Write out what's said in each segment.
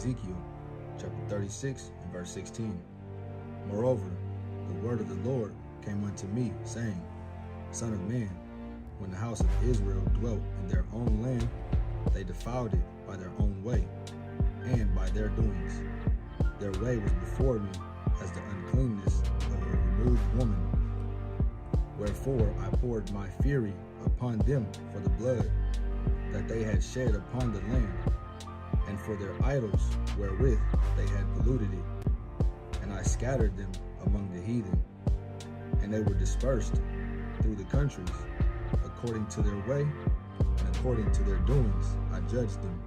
Ezekiel chapter 36 and verse 16. Moreover, the word of the Lord came unto me, saying, Son of man, when the house of Israel dwelt in their own land, they defiled it by their own way, and by their doings. Their way was before me as the uncleanness of a removed woman. Wherefore I poured my fury upon them for the blood that they had shed upon the land, and for their idols wherewith they had polluted it. And I scattered them among the heathen, and they were dispersed through the countries. According to their way and according to their doings I judged them.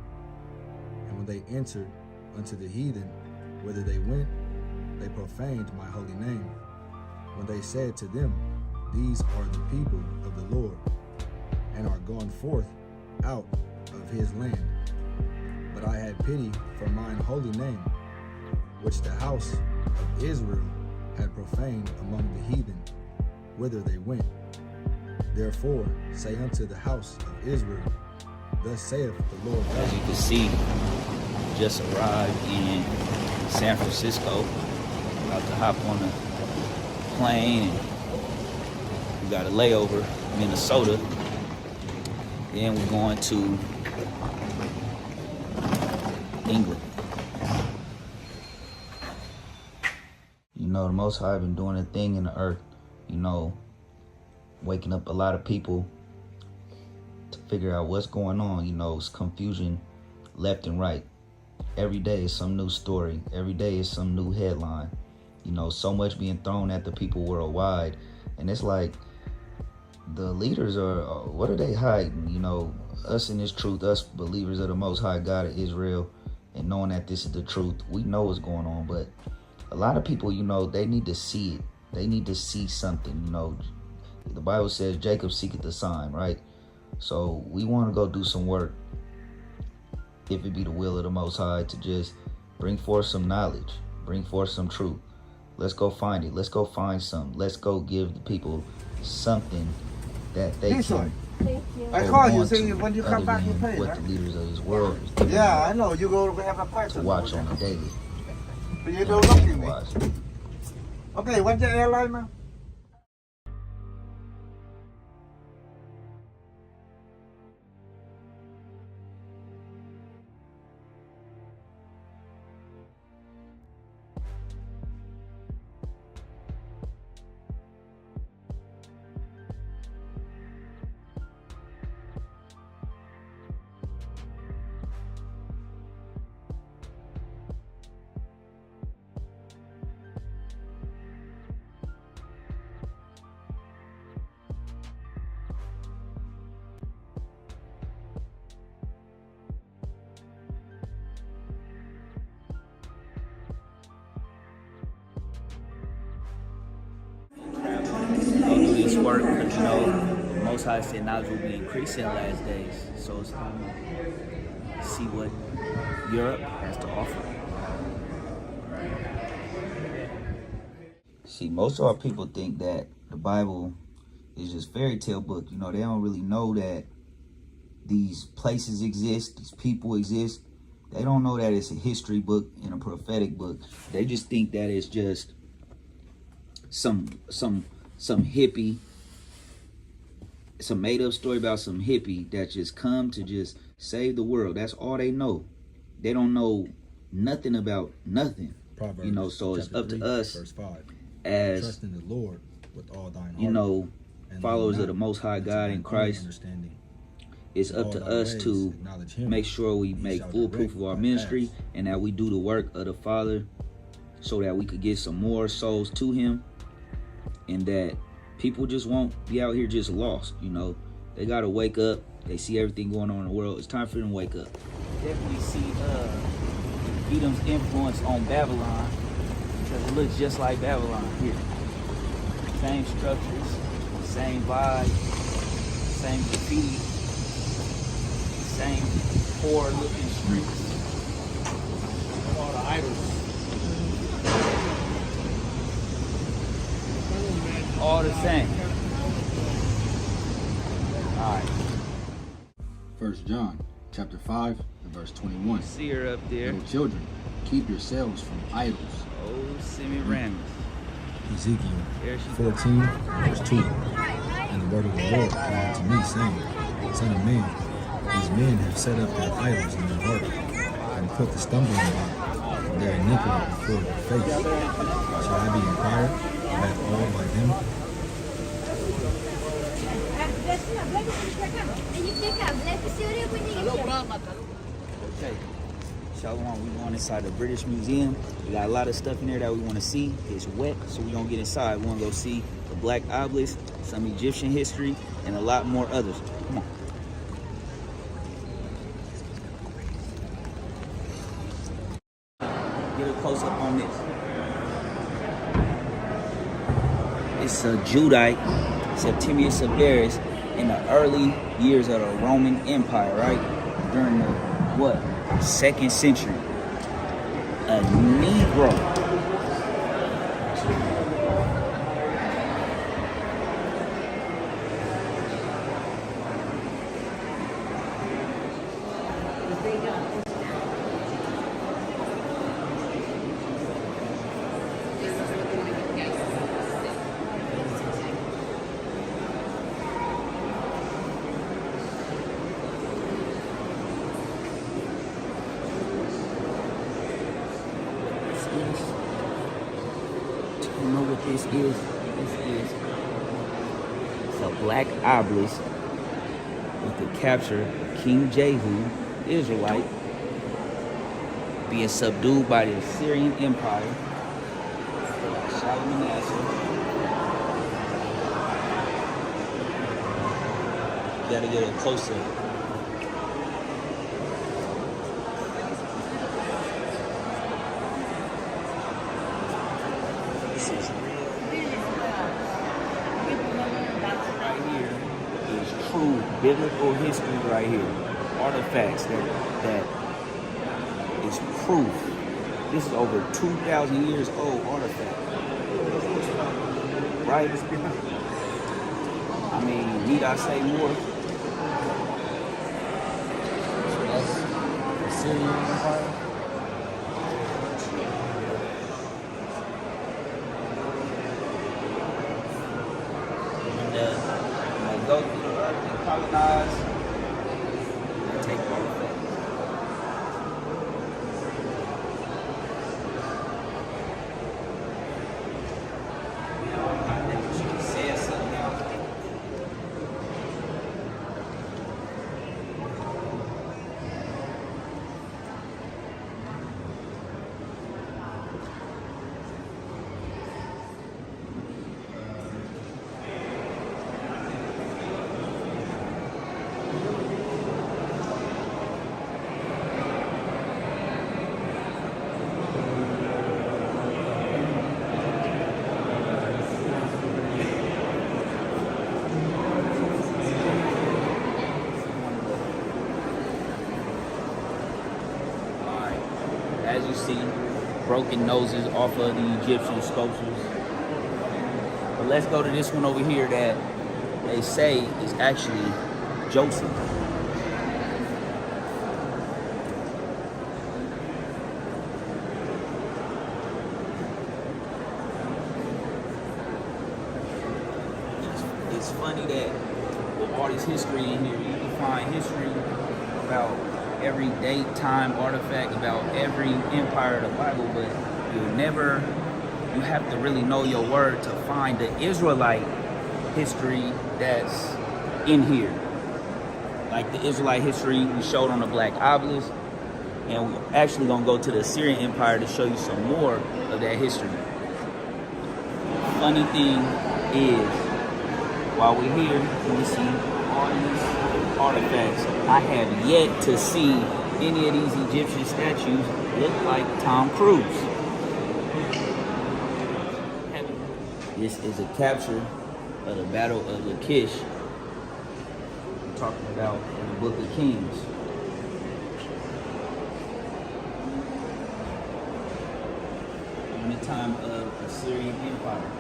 And when they entered unto the heathen, whither they went, they profaned my holy name. When they said to them, These are the people of the Lord, and are gone forth out of his land. But I had pity for mine holy name, which the house of Israel had profaned among the heathen, whither they went. Therefore say unto the house of Israel, Thus saith the Lord God. As you can see, just arrived in San Francisco. About to hop on a plane, and we got a layover in Minnesota. Then we're going to England. You know, the Most High been doing a thing in the earth, you know, waking up a lot of people to figure out what's going on. You know, it's confusion left and right. Every day is some new story. Every day is some new headline. You know, so much being thrown at the people worldwide. And it's like, the leaders are, what are they hiding? You know, us in this truth, us believers of the Most High God of Israel, and knowing that this is the truth, we know what's going on. But a lot of people, you know, they need to see it. They need to see something, you know. The Bible says Jacob seeketh the sign, right? So we want to go do some work, if it be the will of the Most High, to just bring forth some knowledge, bring forth some truth. Let's go find it. Let's go find some. Let's go give the people something that they can. Thank you. I call you saying when you come back you pay. What the leaders of this world is giving yeah, I know. You go have a price to watch on a daily. But you don't look at me. Okay, what's the airline now? This work, but you know, Most High said knowledge will be increasing in the last days. So it's time to see what Europe has to offer. See, most of our people think that the Bible is just fairy tale book. You know, they don't really know that these places exist, these people exist. They don't know that it's a history book and a prophetic book. They just think that it's just some hippie, some made up story about some hippie that just come to just save the world. That's all they know. They don't know nothing about nothing. Proverbs, you know, so it's up 3, to us verse 5. as, Trust in the Lord with all thine heart, you know, and followers of the Most High God in Christ. It's up to us to make sure we make full proof of our ministry and that we do the work of the Father so that we could get some more souls to him, and that people just won't be out here just lost. You know, they got to wake up. They see everything going on in the world. It's time for them to wake up. Definitely see Edom's influence on Babylon, because it looks just like Babylon here. Same structures, same vibe, same graffiti, same poor looking streets. All the idols. All the same. All right. 1 John chapter 5 and verse 21. See her up there. Little children, keep yourselves from idols. Oh, Semiramis. Ezekiel There she 14 verse 2. And the word of the Lord came unto me, saying, Son of man, these men have set up their idols in their heart, and put the stumbling block of their iniquity before their face. Shall I be inquired at all by them? Okay. Shalom, we going inside the British Museum. We got a lot of stuff in there that we want to see. It's wet, so we gonna get inside. We wanna go see the Black Obelisk, some Egyptian history, and a lot more others. Come on. Get a close up on this. It's a Judite, Septimius Severus, in the early years of the Roman Empire, right? During the, what, 2nd century. A Negro. You know what this is? It's a black obelisk with the capture of King Jehu, Israelite, being subdued by the Assyrian Empire. Shalmaneser. Gotta get a closer. True biblical history right here. Artifacts that is proof. This is over 2,000 years old artifact. Right? I mean, need I say more? So that's Assyrian Empire. Go through the earth and colonize and take over. Say something now. As you see, broken noses off of the Egyptian sculptures. But let's go to this one over here that they say is actually Joseph. It's funny that with all this history in here, you can find history about every date, time, artifact, about every empire of the Bible, but you have to really know your word to find the Israelite history that's in here. Like the Israelite history we showed on the Black Obelisk, and we're actually gonna go to the Assyrian Empire to show you some more of that history. Funny thing is, while we're here, we see all these artifacts. I have yet to see any of these Egyptian statues look like Tom Cruise. This is a capture of the Battle of Lachish. We're talking about in the Book of Kings. In the time of Assyrian Empire.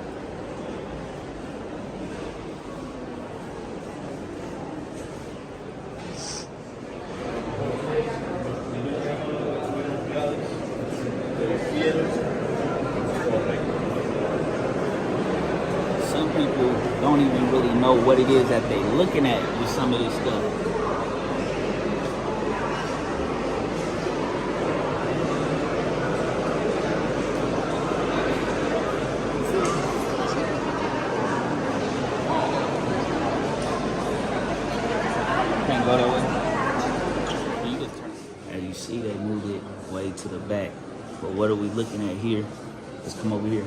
don't even really know what it is that they looking at with some of this stuff. Can't go that way. You can turn. As you see, they moved it way to the back. But what are we looking at here? Let's come over here.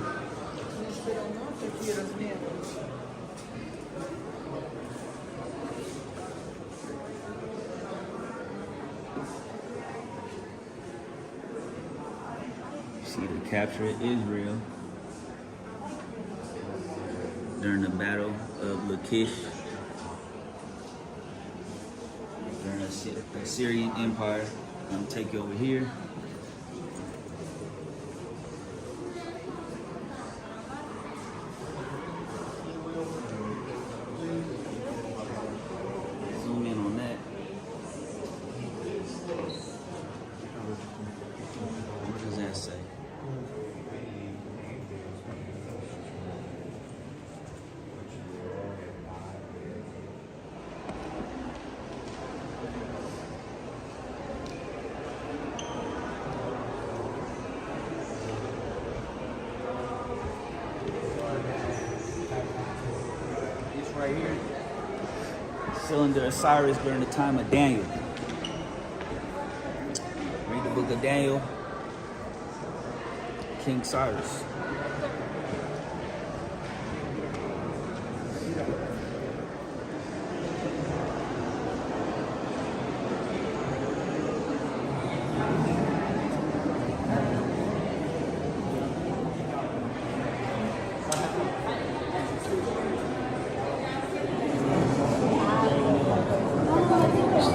See the capture of Israel during the Battle of Lachish during the Assyrian Empire. I'm gonna take you over here. Zoom in on that. What does that say? Right here, cylinder of Cyrus during the time of Daniel. Read the book of Daniel, King Cyrus.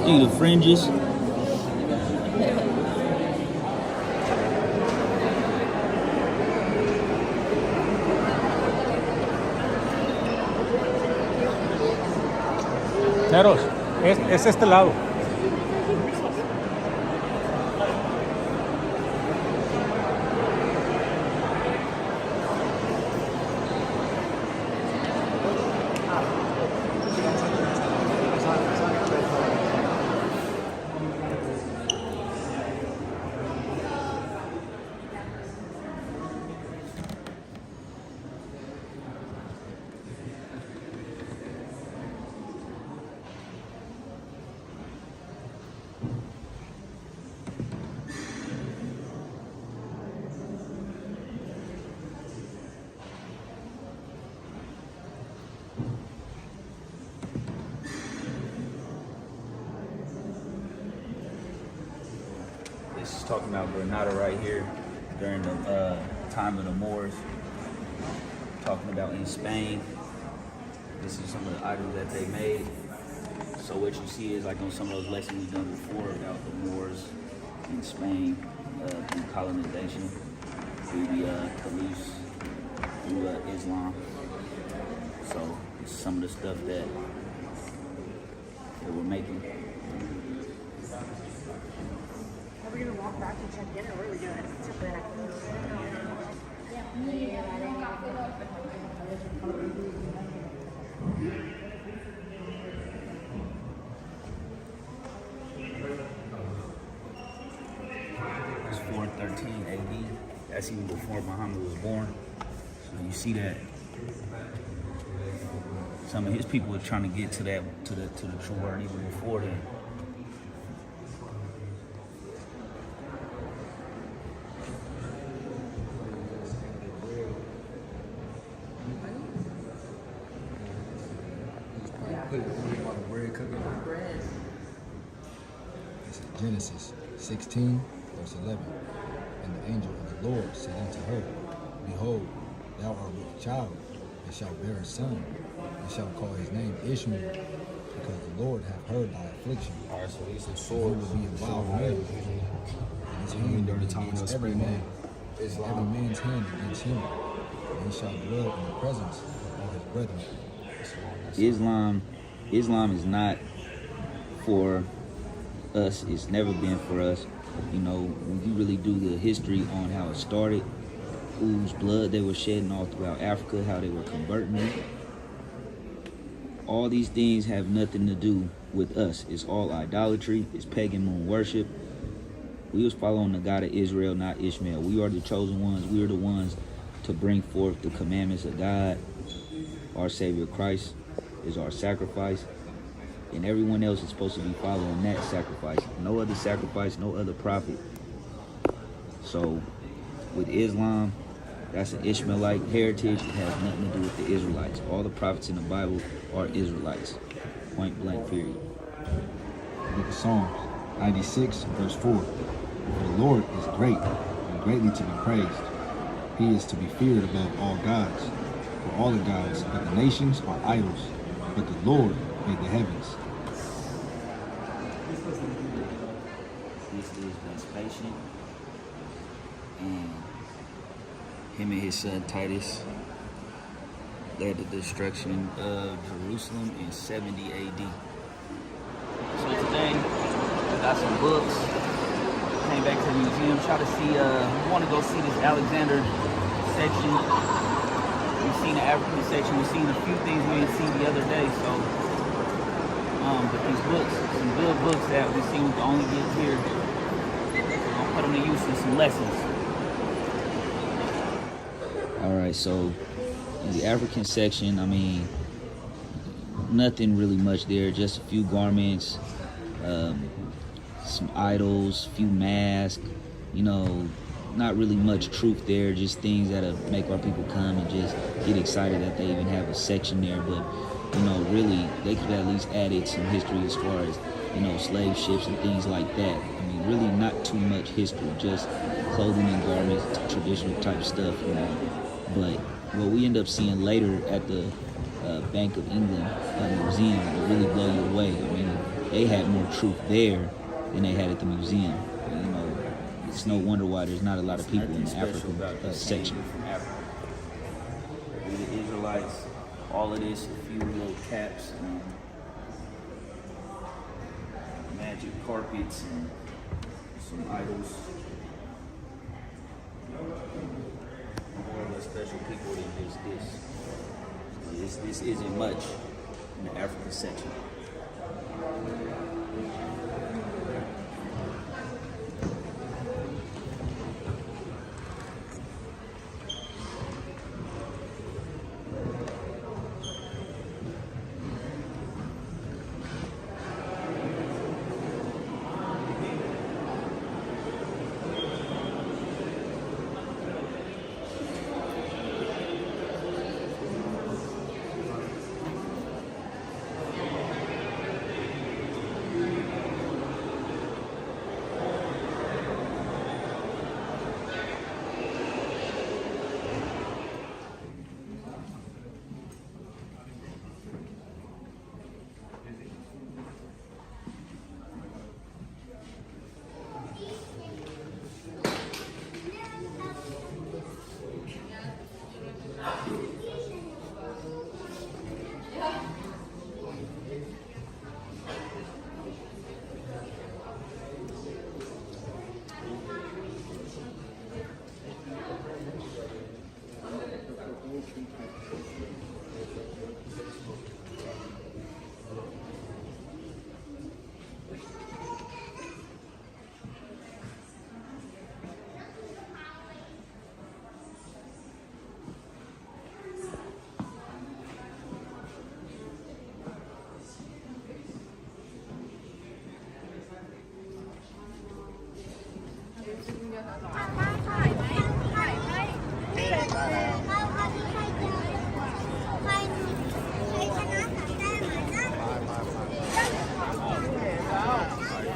See the fringes. Neros, es este lado. This is talking about Granada right here during the time of the Moors. Talking about in Spain. This is some of the items that they made. So what you see is like on some of those lessons we've done before about the Moors in Spain, through colonization, through the caliphs, through Islam. So it's some of the stuff that we're making. Are we gonna walk back and check in, or what are we doing? It's 413 AD. That's even before Muhammad was born. So you see that some of his people were trying to get to that to the true word even before then. It's Genesis 16, verse 11. And the angel of the Lord said unto her, Behold, thou art with child, and shalt bear a son, and shalt call his name Ishmael, because the Lord hath heard thy affliction. All right, so these are He swords. will be a wild man, and his hand during the time of against the every spring man, is and every man's hand against him, and he shall dwell in the presence of all his brethren. Islam is not for us. It's never been for us. You know, when you really do the history on how it started, whose blood they were shedding all throughout Africa, how they were converting it, All these things have nothing to do with us. It's all idolatry. It's pagan moon worship. We was following the God of Israel, not Ishmael. We are the chosen ones. We are the ones to bring forth the commandments of God. Our Savior Christ is our sacrifice. And everyone else is supposed to be following that sacrifice. No other sacrifice, no other prophet. So with Islam, that's an Ishmaelite heritage. It has nothing to do with the Israelites. All the prophets in the Bible are Israelites. Point blank, period. Book of Psalms, 96, verse 4. For the Lord is great and greatly to be praised. He is to be feared above all gods. For all the gods of the nations are idols, but the Lord made the heavens. This is Vespasian, and him and his son Titus led the destruction of Jerusalem in 70 AD. So today, I got some books. Came back to the museum, try to see, we want to go see this Alexander section. We've seen the African section. We've seen a few things we didn't see the other day. So, but these books, some good books that we see we can only get here. I'll put them to use in some lessons. All right, so in the African section, I mean, nothing really much there. Just a few garments, some idols, few masks, you know, not really much truth there, just things that'll make our people come and just get excited that they even have a section there. But, you know, really, they could at least added some history as far as, you know, slave ships and things like that. I mean, really not too much history, just clothing and garments, traditional type stuff, you know. But what we end up seeing later at the Bank of England museum will really blow you away. I mean, they had more truth there than they had at the museum. You know, it's no wonder why there's not a lot of people in the African section. From Africa. We the Israelites, all of this, a few little caps, and magic carpets, and some idols. More of a special people than just this. This isn't much in the African section.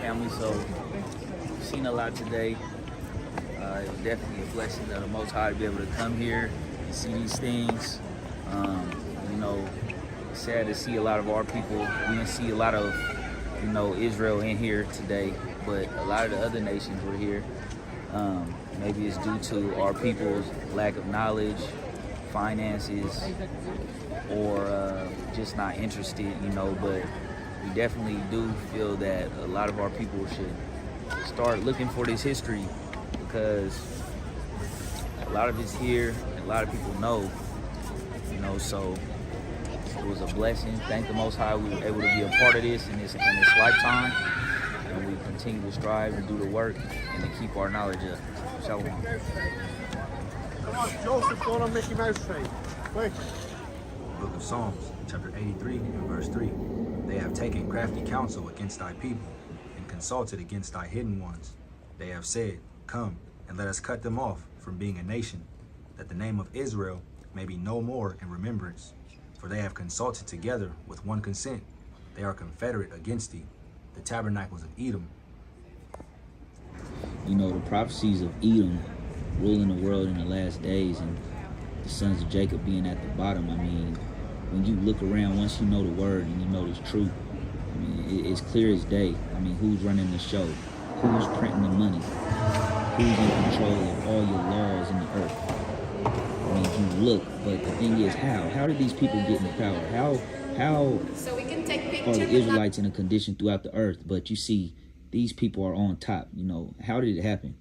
Family, so we've seen a lot today. It was definitely a blessing of the Most High to be able to come here and see these things. You know, it's sad to see a lot of our people. We didn't see a lot of, you know, Israel in here today, but a lot of the other nations were here. Maybe it's due to our people's lack of knowledge, finances, or just not interested, you know, but we definitely do feel that a lot of our people should start looking for this history, because a lot of it's here and a lot of people know, you know, so It was a blessing. Thank the Most High we were able to be a part of this in this lifetime. And we continue to strive and do the work and to keep our knowledge up. Shalom. Come on, Joseph, going on Mickey Mouse Street. Quick. Book of Psalms, chapter 83 and verse 3. They have taken crafty counsel against thy people, and consulted against thy hidden ones. They have said, Come, and let us cut them off from being a nation, that the name of Israel may be no more in remembrance. For they have consulted together with one consent. They are confederate against thee, the tabernacles of Edom. You know, the prophecies of Edom ruling the world in the last days and the sons of Jacob being at the bottom. I mean, when you look around, once you know the word and you know this truth, I mean, it's clear as day. I mean, who's running the show? Who's printing the money? Who's in control of all your laws in the earth? I mean, you look, but the thing is, how? How did these people get in the power? How so we can take are the Israelites in a condition throughout the earth, but you see these people are on top? You know, how did it happen?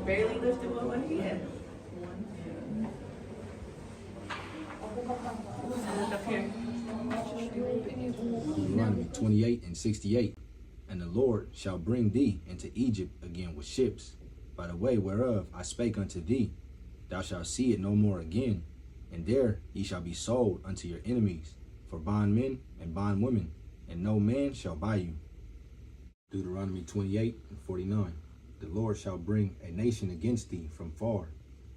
Barely lifted one when he had. Up here. Deuteronomy 28 and 68. And the Lord shall bring thee into Egypt again with ships, by the way whereof I spake unto thee. Thou shalt see it no more again, and there ye shall be sold unto your enemies, for bondmen and bondwomen, and no man shall buy you. Deuteronomy 28 and 49. The Lord shall bring a nation against thee from far,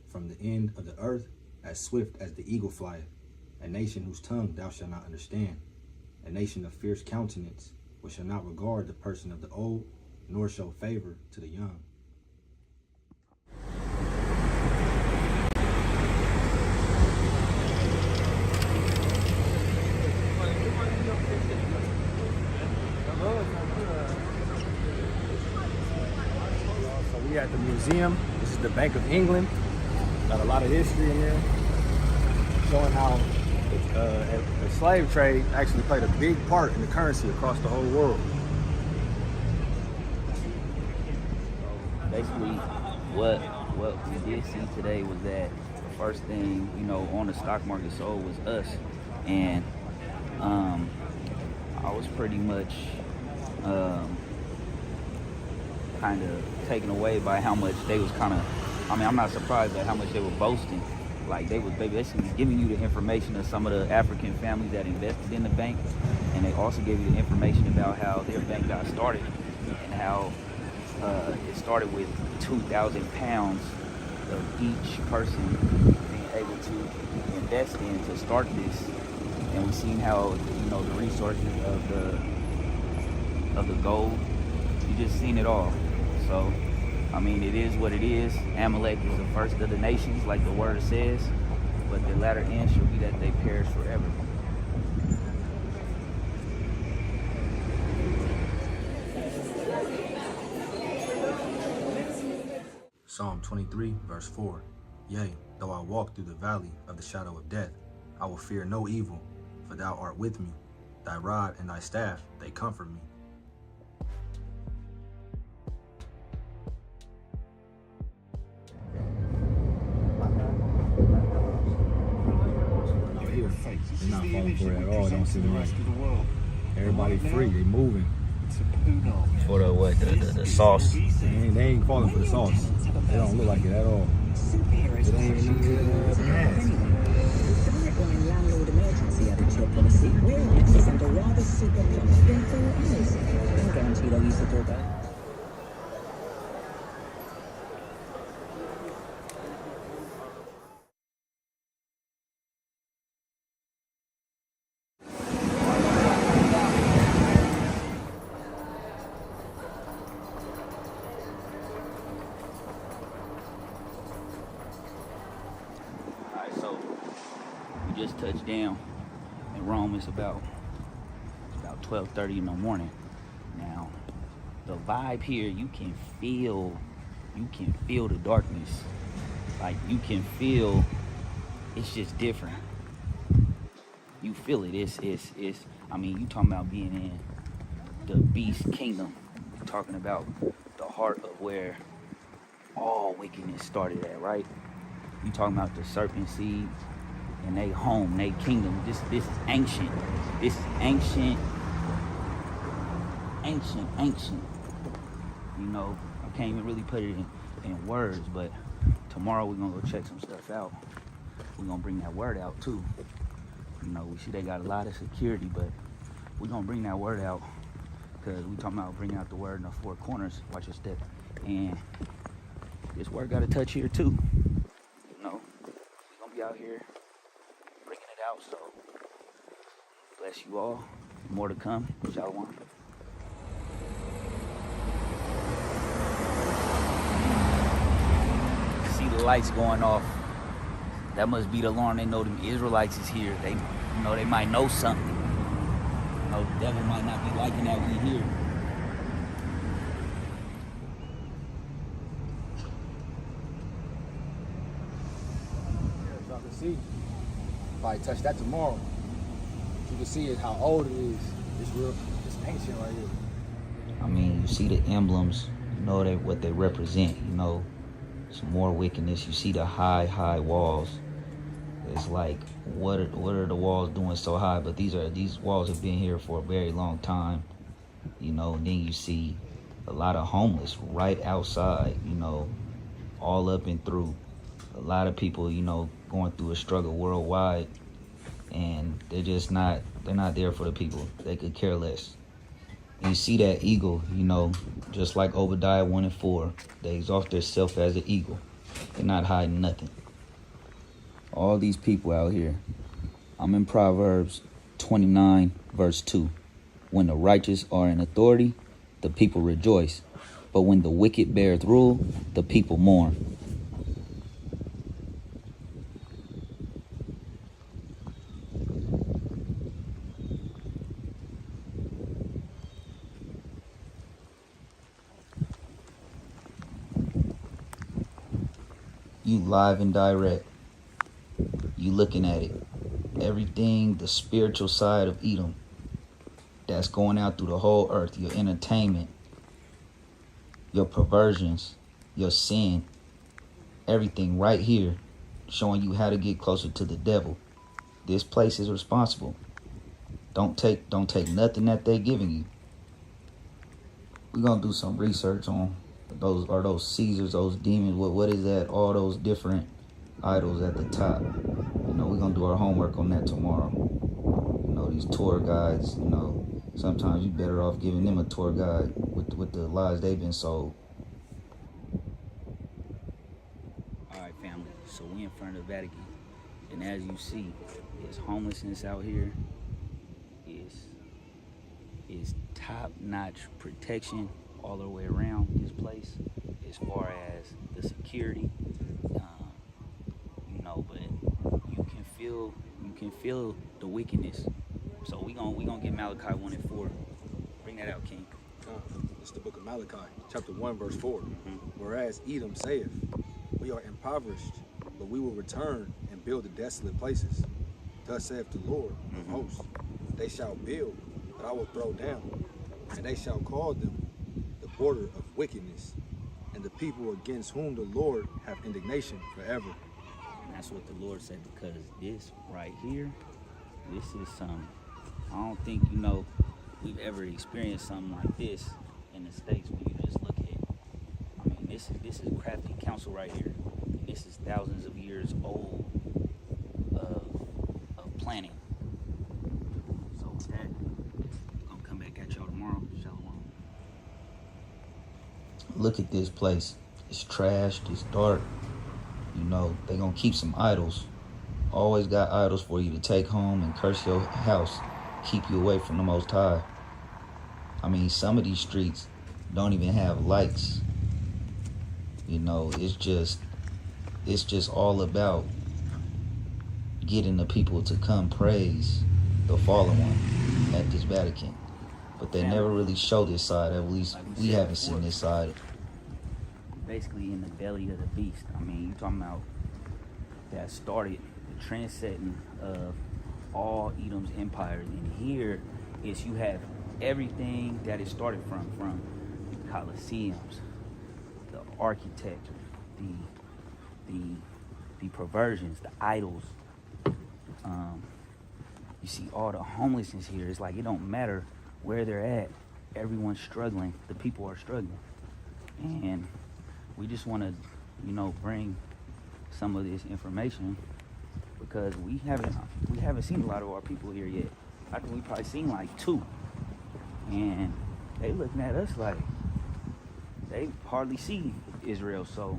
from the end of the earth, as swift as the eagle flieth, a nation whose tongue thou shalt not understand, a nation of fierce countenance, which shall not regard the person of the old, nor show favor to the young. So we at the museum. This is the Bank of England. Got a lot of history in there, showing how the slave trade actually played a big part in the currency across the whole world. Basically, what we did see today was that the first thing, you know, on the stock market sold was us, and I was pretty much kind of taken away by how much they was kind of, I mean, I'm not surprised at how much they were boasting. Like they basically giving you the information of some of the African families that invested in the bank, and they also gave you the information about how their bank got started and how it started with 2,000 pounds of each person being able to invest in to start this. And we've seen how, you know, the resources of the gold, you just seen it all. So, I mean, it is what it is. Amalek is the first of the nations, like the word says, but the latter end shall be that they perish forever. Psalm 23, verse 4. Yea, though I walk through the valley of the shadow of death, I will fear no evil, for thou art with me. Thy rod and thy staff, they comfort me. Out here, they're not falling for it at all. Don't see the rest of the world. Everybody free, they moving. For the what? The sauce. They ain't falling for the sauce. They don't look like it at all. It ain't even landlord emergency added to your policy. We're next under rather super plus rental owners. I guarantee they'll use the doorbell. Just touched down in Rome. It's about 12:30 in the morning. Now, the vibe here, you can feel the darkness. Like you can feel, it's just different. You feel it. It's. I mean, you talking about being in the beast kingdom. We're talking about the heart of where all wickedness started at, right? You talking about the serpent seed and they home, they kingdom. This is ancient. This is ancient. You know, I can't even really put it in words, but tomorrow we're gonna go check some stuff out. We're gonna bring that word out too. You know, we see they got a lot of security, but we're gonna bring that word out because we talking about bringing out the word in the four corners. Watch your step. And this word got to touch here too. You know, we're gonna be out here bringing it out. So bless you all. More to come. Shalom. See the lights going off. That must be the alarm. They know them Israelites is here. They, you know, they might know something. You know, the devil might not be liking that we here. Yeah, y'all can see. If I touch that tomorrow, you can see it how old it is. It's real. It's ancient right here. I mean, you see the emblems, you know what they represent, you know, some more wickedness. You see the high walls. It's like, what are the walls doing so high? But these walls have been here for a very long time, you know. And then you see a lot of homeless right outside, you know, all up and through. A lot of people, you know, going through a struggle worldwide, and they're not there for the people. They could care less. And you see that eagle, you know, just like Obadiah 1:4, they exalt themselves as an eagle. They're not hiding nothing. All these people out here. I'm in Proverbs 29, verse 2. When the righteous are in authority, the people rejoice. But when the wicked beareth rule, the people mourn. You live and direct. You looking at it. Everything, the spiritual side of Edom that's going out through the whole earth. Your entertainment, your perversions, your sin, everything right here showing you how to get closer to the devil. This place is responsible. Don't take nothing that they giving you. We're gonna do some research on those Caesars, those demons, what is that? All those different idols at the top. You know, we're gonna do our homework on that tomorrow. You know, these tour guides, you know, sometimes you better off giving them a tour guide with the lies they've been sold. All right, family. So we in front of the Vatican, and as you see, there's homelessness out here. Is top-notch protection all the way around this place, as far as the security. You know, but you can feel the wickedness. So we gonna get Malachi 1:4. Bring that out, King. It's the book of Malachi, chapter 1, verse 4. Whereas Edom saith, we are impoverished, but we will return and build the desolate places. Thus saith the Lord of hosts, they shall build, but I will throw down, and they shall call them the border of wickedness, and the people against whom the Lord have indignation forever. And that's what the Lord said, because this right here, this is some, I don't think, you know, we've ever experienced something like this in the States when you just look at, I mean, this is crafty counsel right here. And this is thousands of years old of planning. So with that, I'm gonna come back at y'all tomorrow. Shalom. Look at this place. It's trashed, it's dark. You know, they gonna keep some idols. Always got idols for you to take home and curse your house. Keep you away from the Most High. I mean, some of these streets don't even have lights. You know, it's just all about getting the people to come praise the fallen one at this Vatican. But they never really show this side. At least we haven't seen this side. Basically in the belly of the beast. I mean, you talking about that started the trend setting of all Edom's empires. And here is you have everything that it started from Colosseums, the architecture, the perversions, the idols. You see all the homelessness here. It's like it don't matter where they're at. Everyone's struggling. The people are struggling. And we just want to, bring some of this information because we haven't seen a lot of our people here yet. I think we probably seen like 2. And they looking at us like they hardly see Israel. So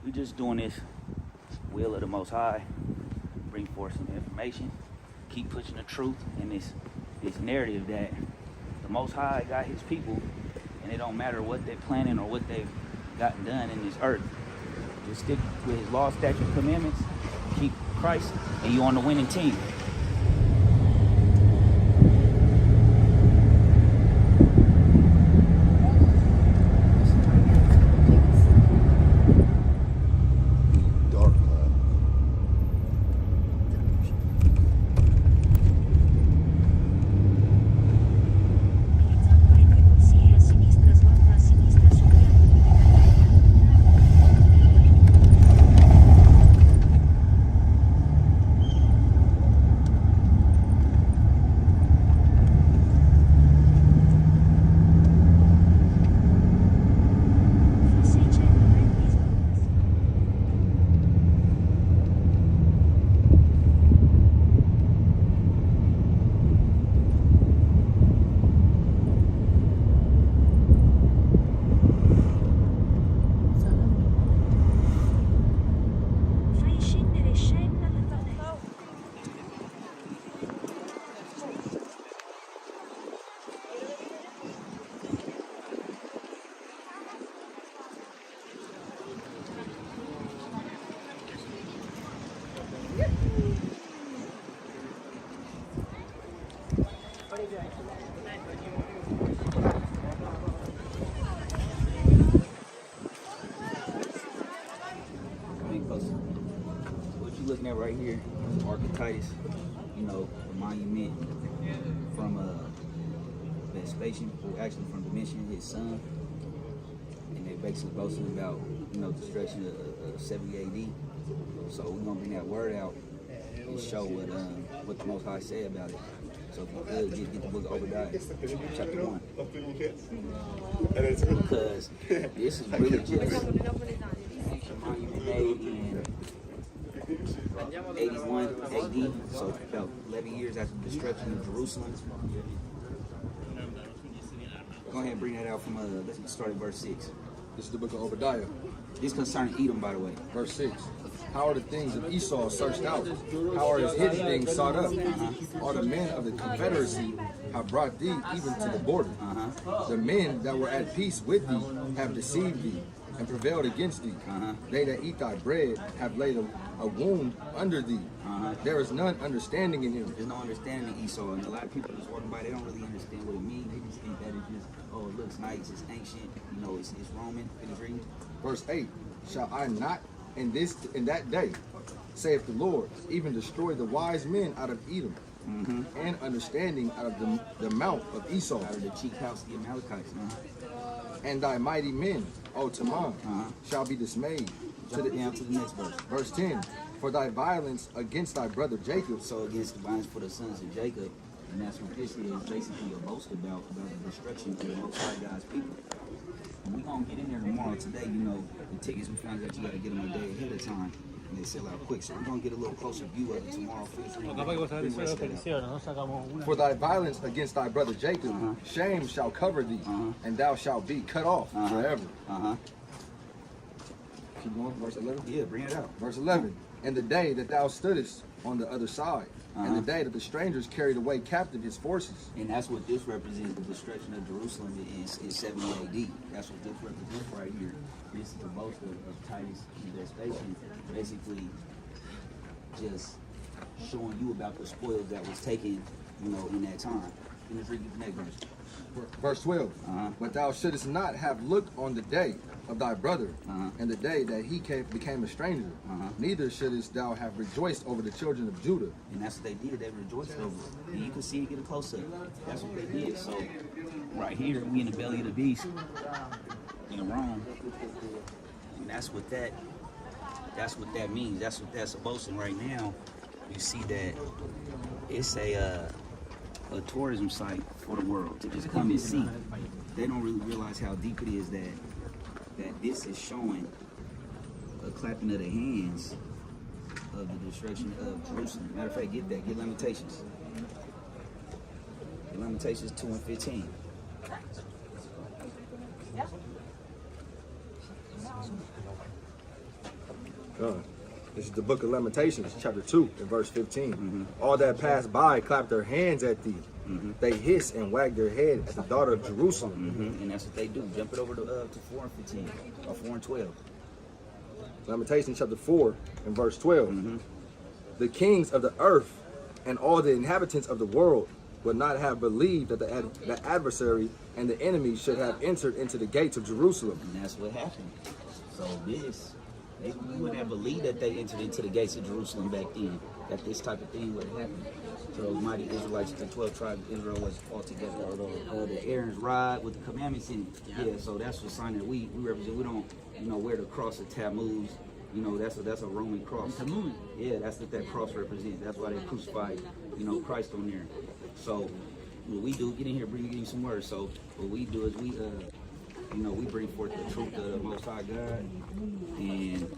we just doing this will of the Most High, bring forth some information, keep pushing the truth in this narrative that the Most High got his people, and it don't matter what they're planning or what they've gotten done in this earth. Just stick with his law, statutes, commandments, keep Christ, and you on the winning team. What you looking at right here is Archetypus, the monument from Vespasian, or actually from Domitian, his son. And they basically boasting about, destruction of 70 AD. So we're gonna bring that word out and show what the Most High said about it. So if you could get the book of Obadiah, chapter 1. Because this is really just an ancient monument made in 81 AD, so about 11 years after the destruction of Jerusalem. Go ahead and bring that out from, let's start at verse 6. This is the book of Obadiah. This concerning Edom, by the way. Verse 6. How are the things of Esau searched out? How are his hidden things sought up? All the men of the confederacy have brought thee even to the border. The men that were at peace with thee have deceived thee and prevailed against thee. They that eat thy bread have laid a wound under thee. There is none understanding in him. There's no understanding in Esau, and a lot of people just walking by, they don't really understand what it means. They just think that it's just, oh, it looks nice, it's ancient, it's Roman. Finish reading. Verse 8. Shall I not in that day, saith the Lord, even destroy the wise men out of Edom, and understanding out of the mount of Esau, Out of the chief house of the Amalekites. and thy mighty men, O Taman, shall be dismayed. Down to the next verse. Verse 10. For thy violence against thy brother Jacob. So against the violence for the sons of Jacob, and that's what this is basically a boast about the destruction of the Most High God's people. And we're going to get in there tomorrow. Today, the tickets, we found out you got to get them a day ahead of time. And they sell out quick. So we're going to get a little closer view of it tomorrow. Feel free to For thy violence against thy brother Jacob, shame shall cover thee, and thou shalt be cut off forever. Keep going, verse 11? Yeah, bring it out. Verse 11. And the day that thou stoodest on the other side, and the day that the strangers carried away captive his forces. And that's what this represents, the destruction of Jerusalem in 70 AD. That's what this represents right here. This is the boast of Titus and Vespasian, basically just showing you about the spoils that was taken, in that time. And let's read the next verse. Verse 12. But thou shouldest not have looked on the day of thy brother, and the day that he became a stranger. Neither shouldest thou have rejoiced over the children of Judah. And that's what they did. They rejoiced over it. And you can see it getting closer. That's what they did. So right here, we in the belly of the beast in Rome. And that's what that means. That's what that's boasting right now. You see that it's a tourism site for the world to just come and see. They don't really realize how deep it is that this is showing a clapping of the hands of the destruction of Jerusalem. Matter of fact, get Lamentations. Get Lamentations 2 and 15. This is the book of Lamentations, chapter 2, and verse 15. All that passed by clapped their hands at thee. They hiss and wag their head at the daughter of Jerusalem. And that's what they do. Jump it over to 4 and 15, or 4 and 12. Lamentations chapter 4 and verse 12. The kings of the earth and all the inhabitants of the world would not have believed that the adversary and the enemy should have entered into the gates of Jerusalem. And that's what happened. So we wouldn't have believed that they entered into the gates of Jerusalem back then, that this type of thing would have happened. So those mighty Israelites, the 12 tribes of Israel was all together. The Aaron's rod with the commandments in it. Yeah, so that's the sign that we represent. We don't, wear the cross of Tammuz. That's a Roman cross. Tammuz. Yeah, that's what that cross represents. That's why they crucified, Christ on there. So what we do, get in here, give you some words. So what we do is we bring forth the truth of the Most High God, and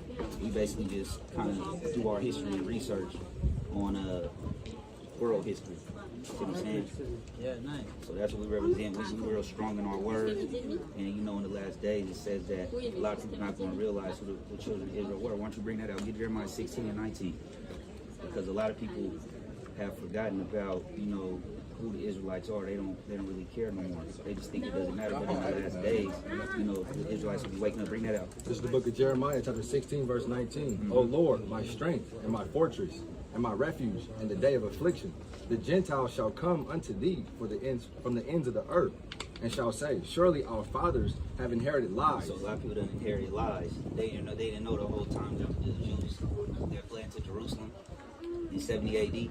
we basically just kind of do our history and research on world history. See what I'm saying? Yeah, nice. So that's what we represent. We're real strong in our words, and in the last days it says that a lot of people are not going to realize who the children of Israel were. Why don't you bring that out? Get Jeremiah 16 and 19, because a lot of people have forgotten about who the Israelites are. They don't really care no more. They just think it doesn't matter. But in the last days, the Israelites will be waking up. Bring that out. This is the book of Jeremiah, chapter 16, verse 19. O Lord, my strength and my fortress and my refuge in the day of affliction. The Gentiles shall come unto thee from the ends of the earth, and shall say, surely our fathers have inherited lies. So a lot of people don't inherit lies. They didn't know the whole time that the Jews that fled to Jerusalem in 70 AD.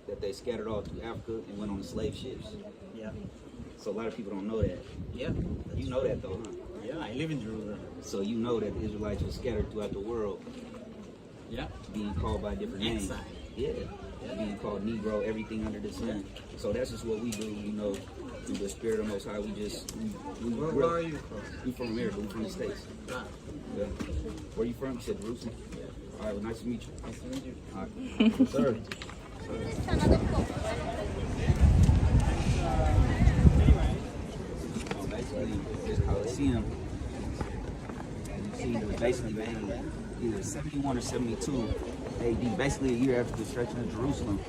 That they scattered all through Africa and went on the slave ships. Yeah. So a lot of people don't know that. Yeah. You know that though, huh? Yeah, I live in Jerusalem. So you know that the Israelites were scattered throughout the world. Yeah. Being called by different names. Yeah. Being called Negro, everything under the sun. So that's just what we do, through the spirit of Most High. Where are you from? We from America, we from the States. Ah. Yeah. Where you from? You said Jerusalem? Yeah. All right, well, nice to meet you. Nice to meet you. All right. Yes, sir. Basically, this Colosseum, as you see, it was basically made either 71 or 72 AD, basically a year after the destruction of Jerusalem.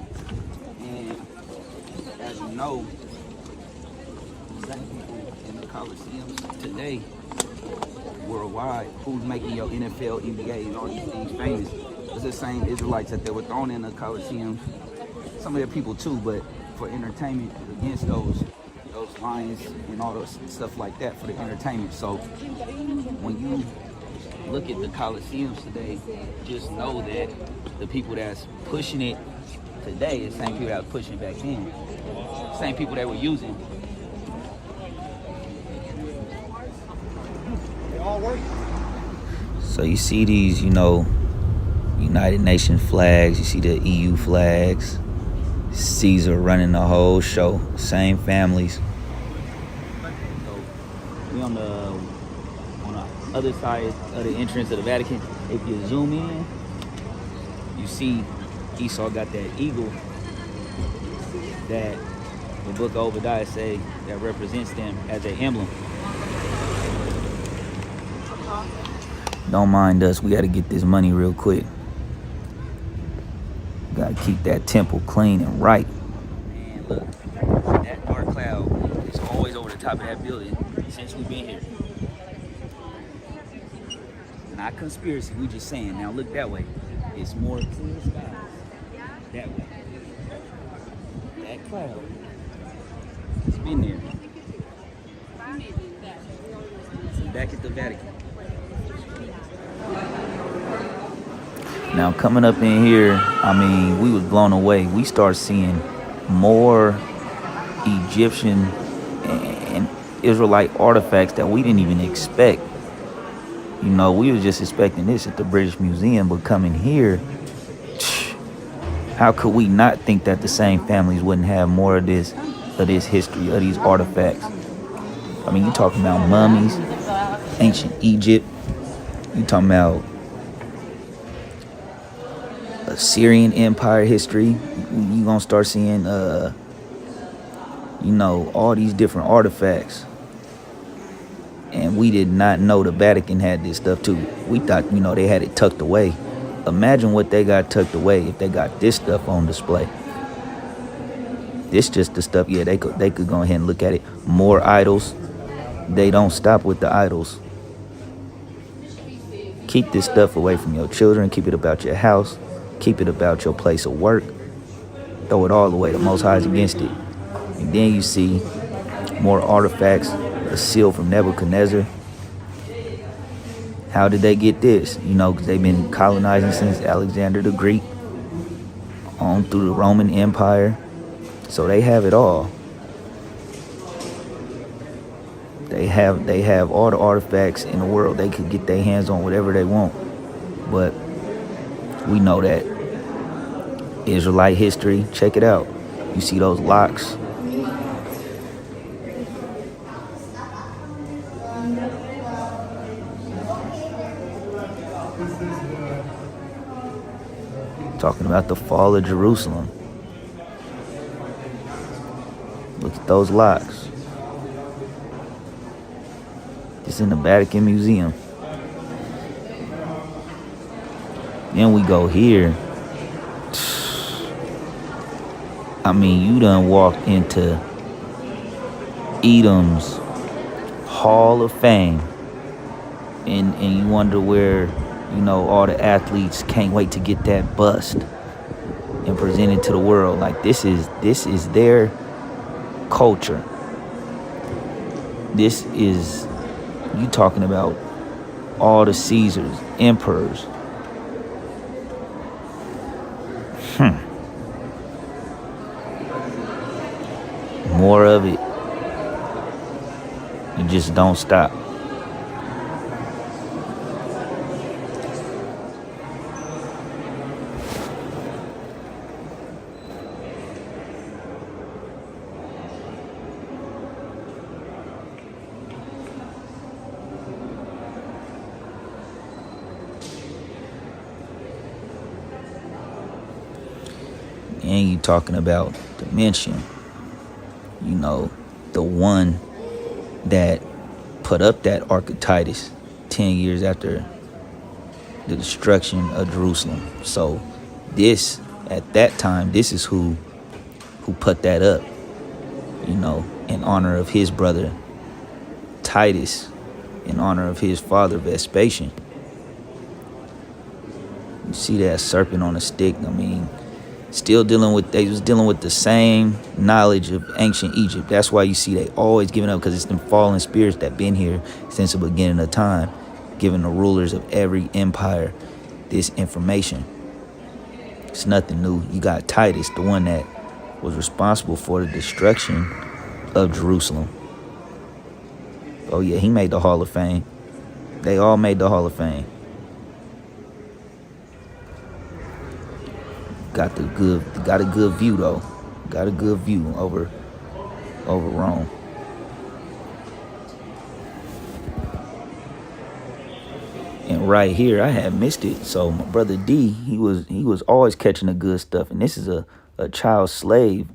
And as you know, the same people in the Colosseums today, worldwide, who's making your NFL, NBA, and all these things famous, it's the same Israelites that they were thrown in the Colosseum. Some of their people too, but for entertainment against those lions and all those stuff like that for the entertainment. So when you look at the Colosseums today, just know that the people that's pushing it today is the same people that were pushing it back then. Same people that were using. So you see these, United Nations flags, you see the EU flags, Caesar running the whole show, same families. So we on the other side of the entrance of the Vatican. If you zoom in, you see Esau got that eagle that the book of Obadiah say that represents them as an emblem. Don't mind us, we gotta get this money real quick. Gotta keep that temple clean and right. Man, look, that dark cloud is always over the top of that building since we've been here. Not conspiracy, we just saying. Now look that way. It's more clear skies. That way. That cloud is Been there. Back at the Vatican. Now coming up in here, I mean, we was blown away. We start seeing more Egyptian and Israelite artifacts that we didn't even expect. You know, we was just expecting this at the British Museum, but coming here, how could we not think that the same families wouldn't have more of this history, of these artifacts? I mean, you talking about mummies, ancient Egypt, you talking about Assyrian Empire history. You gonna start seeing, you know, all these different artifacts. And we did not know the Vatican had this stuff too. We thought, you know, they had it tucked away. Imagine what they got tucked away if they got this stuff on display. This just the stuff, yeah, they could go ahead and look at it. More idols. They don't stop with the idols. Keep this stuff away from your children. Keep it about your house. Keep it about your place of work. Throw it all away. The Most High is against it. And then you see more artifacts. A seal from Nebuchadnezzar. How did they get this? You know, because they've been colonizing since Alexander the Greek on through the Roman Empire. So they have it all. They have all the artifacts in the world. They could get their hands on whatever they want. But we know that Israelite history, check it out. You see those locks. Talking about the fall of Jerusalem. Look at those locks. It's in the Vatican Museum. Then we go here. I mean, you done walked into Edom's Hall of Fame. And you wonder where, you know, all the athletes can't wait to get that bust and present it to the world. Like, this is their culture. This is, you talking about all the Caesars, emperors. More of it. You just don't stop. And you talking about dimension. You know, the one that put up that Ark of Titus 10 years after the destruction of Jerusalem. So this, at that time, this is who put that up, you know, in honor of his brother Titus, in honor of his father Vespasian. You see that serpent on a stick. I mean, they was dealing with the same knowledge of ancient Egypt. That's why you see they always giving up, because it's them fallen spirits that been here since the beginning of time, giving the rulers of every empire this information. It's nothing new. You got Titus, the one that was responsible for the destruction of Jerusalem. Oh yeah, he made the Hall of Fame. They all made the Hall of Fame. Got a good view though. Got a good view over Rome. And right here, I had missed it. So my brother D, he was always catching the good stuff. And this is a child slave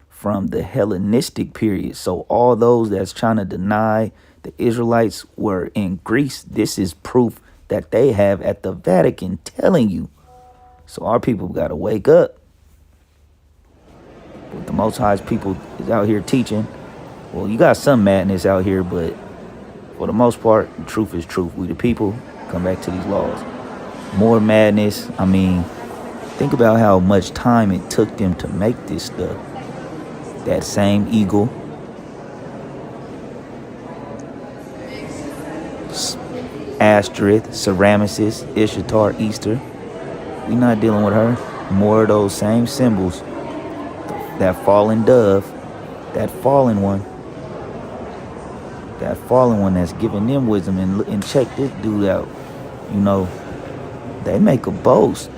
from the Hellenistic period. So all those that's trying to deny the Israelites were in Greece, this is proof that they have at the Vatican telling you. So our people got to wake up. But the Most High's people is out here teaching. Well, you got some madness out here, but for the most part, the truth is truth. We the people come back to these laws. More madness. I mean, think about how much time it took them to make this stuff. That same eagle, Asterith, Ceramesis, Ishtar, Easter. We're not dealing with her. More of those same symbols. That fallen dove, that fallen one that's giving them wisdom. And check this dude out. You know, they make a boast.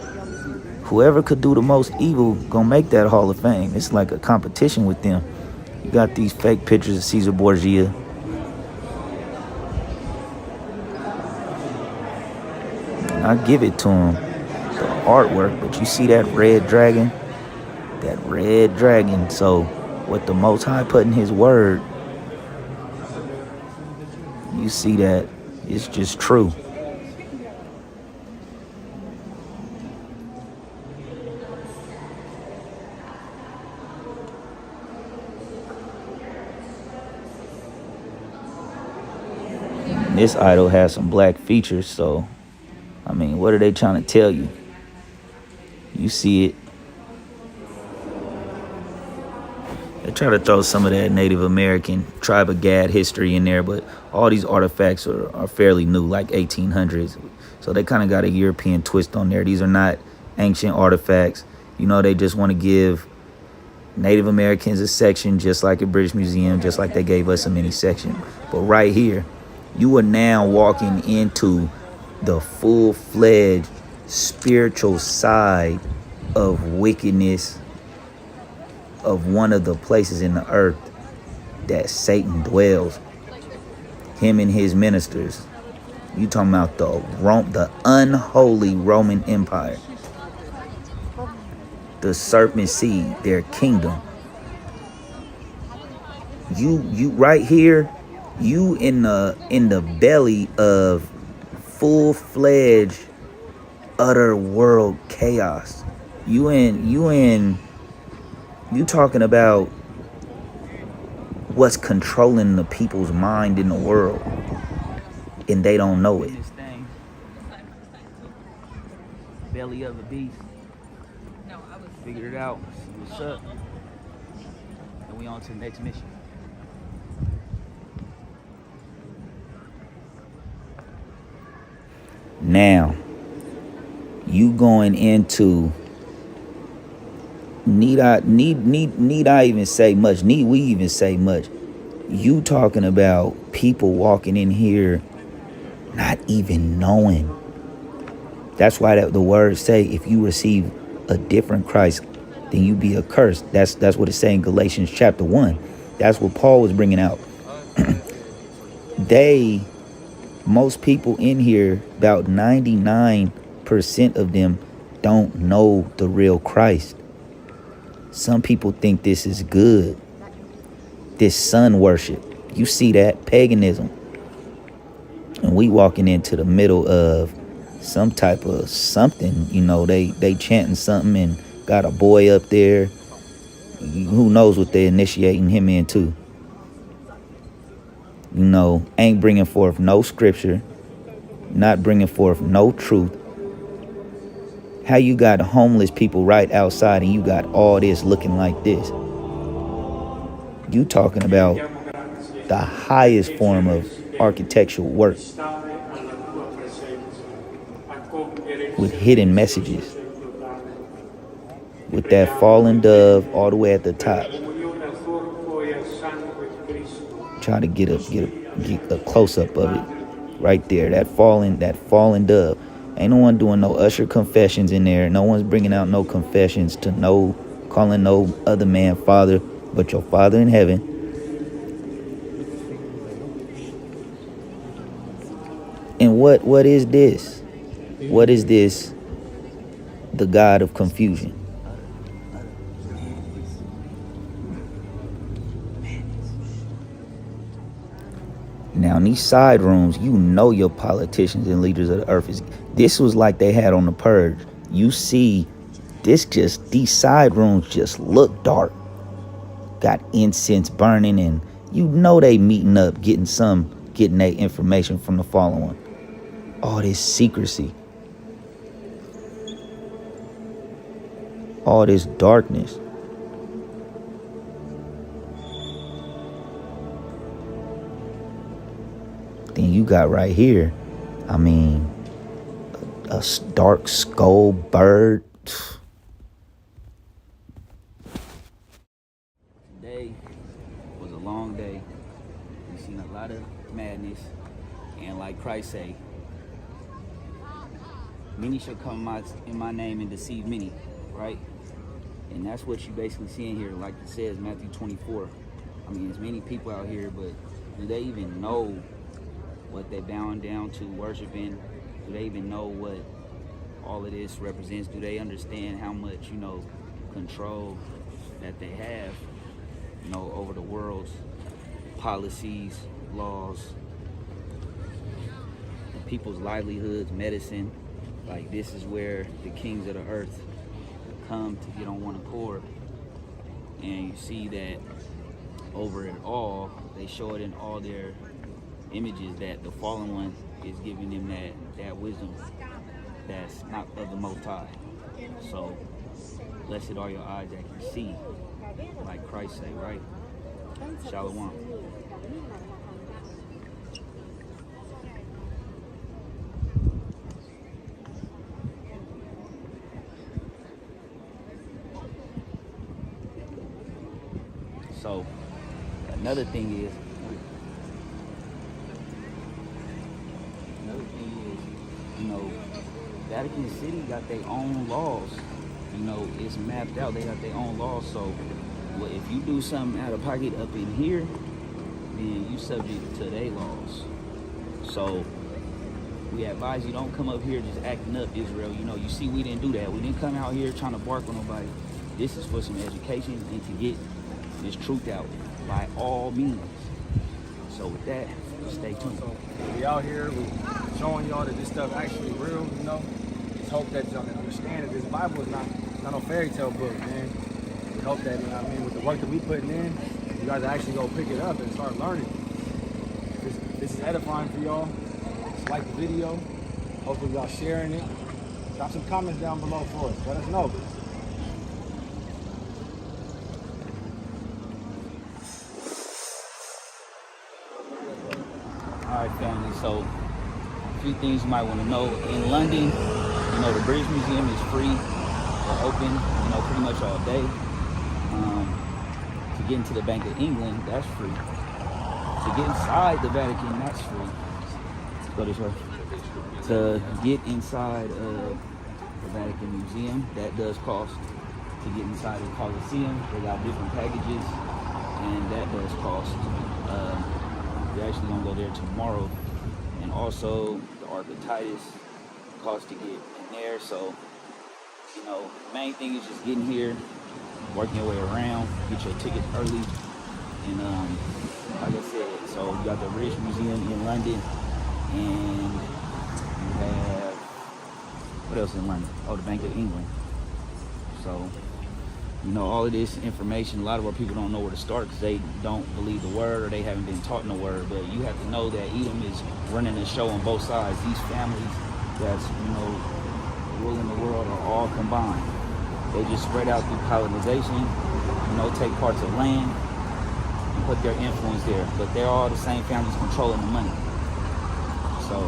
Whoever could do the most evil gonna make that Hall of Fame. It's like a competition with them. You got these fake pictures of Caesar Borgia. And I give it to him, the artwork, but you see that red dragon? That red dragon. So what the Most High put in his word, you see that it's just true. This idol has some black features, so I mean, what are they trying to tell you? You see it. They try to throw some of that Native American tribe of Gad history in there, but all these artifacts are fairly new, like 1800s. So they kind of got a European twist on there. These are not ancient artifacts. You know, they just want to give Native Americans a section, just like a British Museum, just like they gave us a mini section. But right here, you are now walking into the full-fledged spiritual side of wickedness of one of the places in the earth that Satan dwells. Him and his ministers. You talking about the unholy Roman Empire. The serpent seed, their kingdom. You right here, you in the belly of full-fledged utter world chaos. You talking about what's controlling the people's mind in the world, and they don't know it. This thing. Belly of the beast. Figured it out. See what's up. And we on to the next mission. Now, you going into need I even say much? Need we even say much? You talking about people walking in here not even knowing. That's why the words say, if you receive a different Christ, then you be accursed. That's what it's saying in Galatians chapter 1. That's what Paul was bringing out. Most people in here, about 99% of them don't know the real Christ. Some people think this is good. This sun worship. You see that? Paganism. And we walking into the middle of some type of something. You know, they chanting something and got a boy up there. Who knows what they initiating him into. You know, ain't bringing forth no scripture. Not bringing forth no truth. How you got homeless people right outside and you got all this looking like this? You talking about the highest form of architectural work with hidden messages, with that fallen dove all the way at the top. Try to get a close up of it right there. That fallen dove. Ain't no one doing no usher confessions in there. No one's bringing out no confessions to calling no other man father but your Father in heaven. And what is this? What is this? The God of confusion. Now, in these side rooms, you know your politicians and leaders of the earth this was like they had on the purge. You see, these side rooms just look dark. Got incense burning, and you know they meeting up, getting their information from the fallen one. All this secrecy. All this darkness. Then you got right here I mean, a dark skull bird. Today was a long day. We've seen a lot of madness, and like Christ say, many shall come in my name and deceive many, right? And that's what you basically seeing here, like it says, Matthew 24. I mean, there's many people out here, but do they even know what they're bowing down to, worshiping? Do they even know what all of this represents? Do they understand how much, control that they have, over the world's policies, laws, and people's livelihoods, medicine? Like, this is where the kings of the earth come to get on one accord. And you see that over it all, they show it in all their images, that the fallen one is giving them that wisdom that's not of the Most High. So blessed are your eyes that can see, like Christ say, right? Shalom. So another thing is, Vatican City got their own laws. It's mapped out. They got their own laws. So if you do something out of pocket up in here, then you subject to their laws. So we advise you don't come up here just acting up, Israel. You see, we didn't do that. We didn't come out here trying to bark on nobody. This is for some education and to get this truth out by all means. So with that, stay tuned. So we out here, we showing y'all that this stuff actually real, Just hope that y'all can understand that this Bible is not no fairy tale book, man. We hope that, with the work that we putting in, you guys actually go pick it up and start learning. This is edifying for y'all. Just like the video. Hopefully y'all sharing it. Drop some comments down below for us. Let us know. All right, family. So a few things you might want to know. In London, the British Museum is free. They're open, pretty much all day. To get into the Bank of England, that's free. To get inside the Vatican, that's free. Let's go this way. To get inside of the Vatican Museum, that does cost. To get inside the Colosseum, they got different packages, and that does cost. We're actually gonna go there tomorrow. And also the Ark of Titus costs to get in there. So, the main thing is just getting here, working your way around, get your tickets early. And like I said, so you got the British Museum in London, and you have, what else in London? Oh, the Bank of England. So, all of this information, a lot of our people don't know where to start because they don't believe the word or they haven't been taught in the word. But you have to know that Edom is running the show on both sides. These families that's, ruling the world are all combined. They just spread out through colonization, take parts of land and put their influence there. But they're all the same families controlling the money. So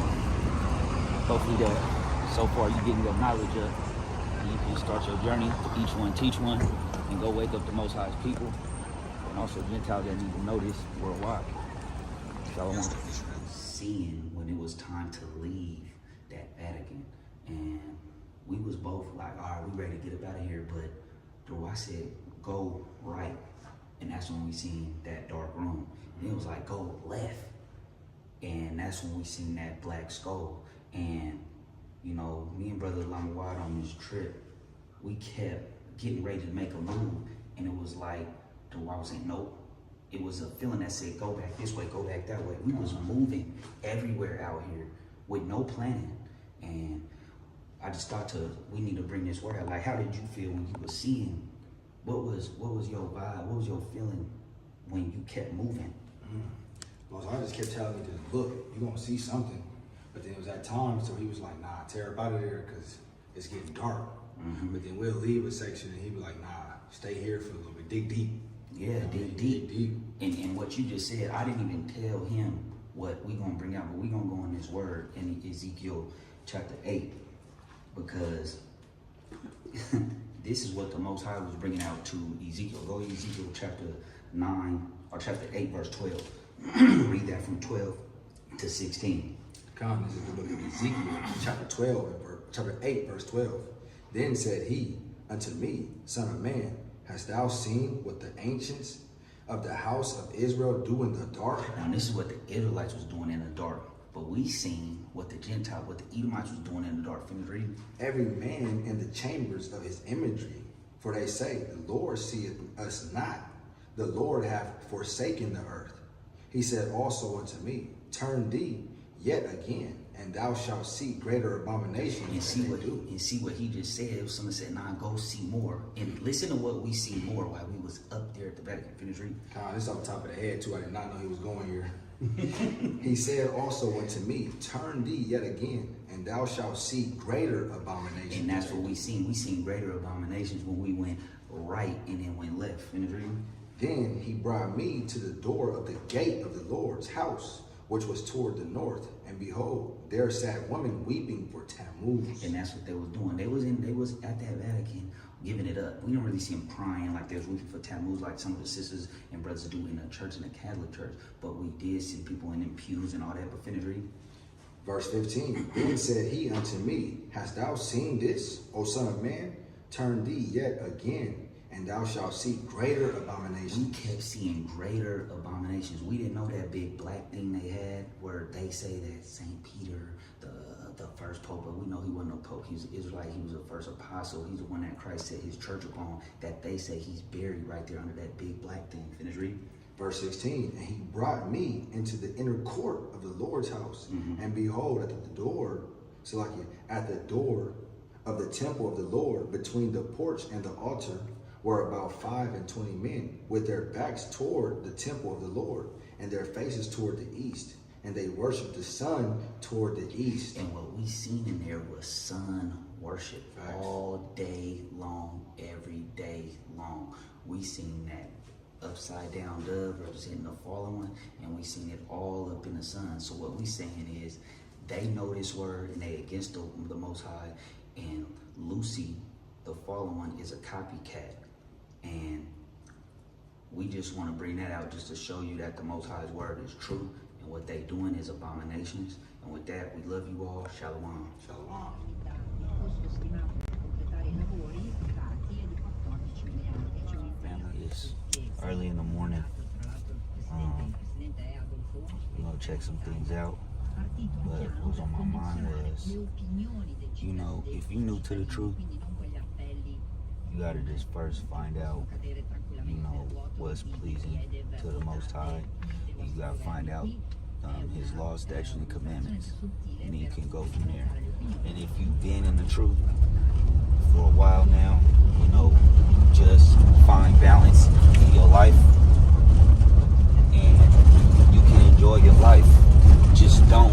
hopefully that so far you're getting that knowledge up. You can start your journey to each one, teach one, and go wake up the Most High's people, and also Gentiles that need to know this worldwide. Shalom. Seeing when it was time to leave that Vatican, and we was both like, all right, we ready to get up out of here, but bro, I said, go right, and that's when we seen that dark room. And it was like, go left, and that's when we seen that black skull. And me and Brother Lamawad on this trip, we kept getting ready to make a move, and it was like, I was saying, nope. It was a feeling that said, go back this way, go back that way. We was moving everywhere out here with no planning. And I just thought we need to bring this word out. Like, how did you feel when you were seeing? What was your vibe? What was your feeling when you kept moving? Well, so I just kept telling him, look, you're gonna see something. But then it was that time, so he was like, nah, tear up out of there because it's getting dark. But then we'll leave a section and he'd be like, nah, stay here for a little bit, dig deep. Yeah, dig deep. And what you just said, I didn't even tell him what we're going to bring out, but we're going to go in this word in Ezekiel chapter 8, because this is what the Most High was bringing out to Ezekiel. Go to Ezekiel chapter 9, or chapter 8, verse 12. Read that from 12 to 16. Come, this is the book of Ezekiel, chapter 8, verse 12. Then said he unto me, Son of man, hast thou seen what the ancients of the house of Israel do in the dark? Now this is what the Israelites was doing in the dark, but we seen what the what the Edomites was doing in the dark. Finish reading. Every man in the chambers of his imagery, for they say, the Lord seeth us not, the Lord hath forsaken the earth. He said also unto me, turn thee yet again, and thou shalt see greater abominations. And see what he just said. Someone said, nah, go see more. And listen to what we see more while we was up there at the Vatican. Finish reading. This off the top of the head too. I did not know he was going here. He said also unto me, turn thee yet again, and thou shalt see greater abominations. And that's what we seen. We seen greater abominations when we went right and then went left. Finish reading. Then he brought me to the door of the gate of the Lord's house, which was toward the north, and behold, there sat women weeping for Tammuz. And that's what they was doing. They was at that Vatican giving it up. We don't really see them crying like they was weeping for Tammuz like some of the sisters and brothers do in the church, in the Catholic church. But we did see people in them pews and all that. But finish reading. Verse 15, then said he unto me, hast thou seen this, O son of man? Turn thee yet again, and thou shalt see greater abominations. We kept seeing greater abominations. We didn't know that big black thing they had where they say that St. Peter, the first pope, but we know he wasn't no pope. He was an Israelite. He was the first apostle. He's the one that Christ set his church upon, that they say he's buried right there under that big black thing. Finish reading. Verse 16, and he brought me into the inner court of the Lord's house, and behold, at the door of the temple of the Lord, between the porch and the altar, were about 25 men, with their backs toward the temple of the Lord, and their faces toward the east. And they worshiped the sun toward the east. And what we seen in there was sun worship. Facts. All day long, every day long. We seen that upside down dove representing the fallen one, and we seen it all up in the sun. So what we saying is, they know this word, and they against the Most High, and Lucy, the fallen one, is a copycat. And we just want to bring that out just to show you that the Most High's word is true, and what they doing is abominations. And with that, we love you all. Shalom. Shalom. Family, it's early in the morning. We're going to check some things out. But what was on my mind was, you know, if you're new to the truth, you gotta just first find out, you know, what's pleasing to the Most High. And you gotta find out his laws, statutes, and commandments, and then you can go from there. And if you've been in the truth for a while now, you know, just find balance in your life, and you can enjoy your life. Just don't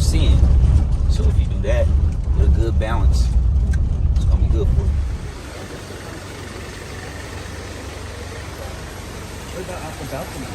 sin. So if you do that with a good balance, it's gonna be good for you. What about off the balcony?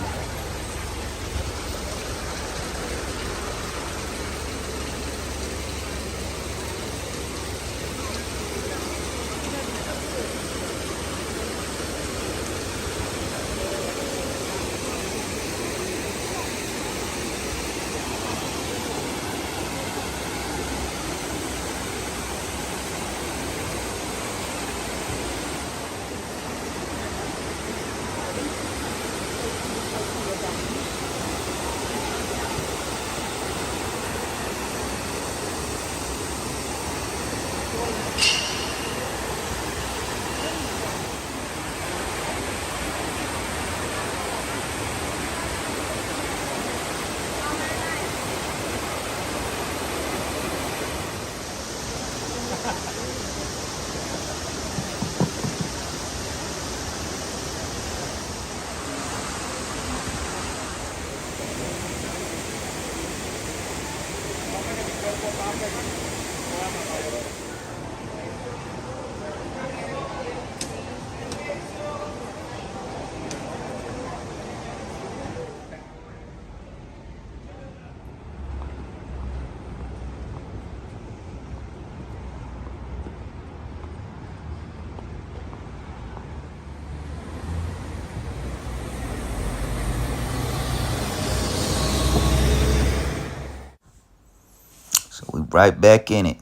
So we right back in it.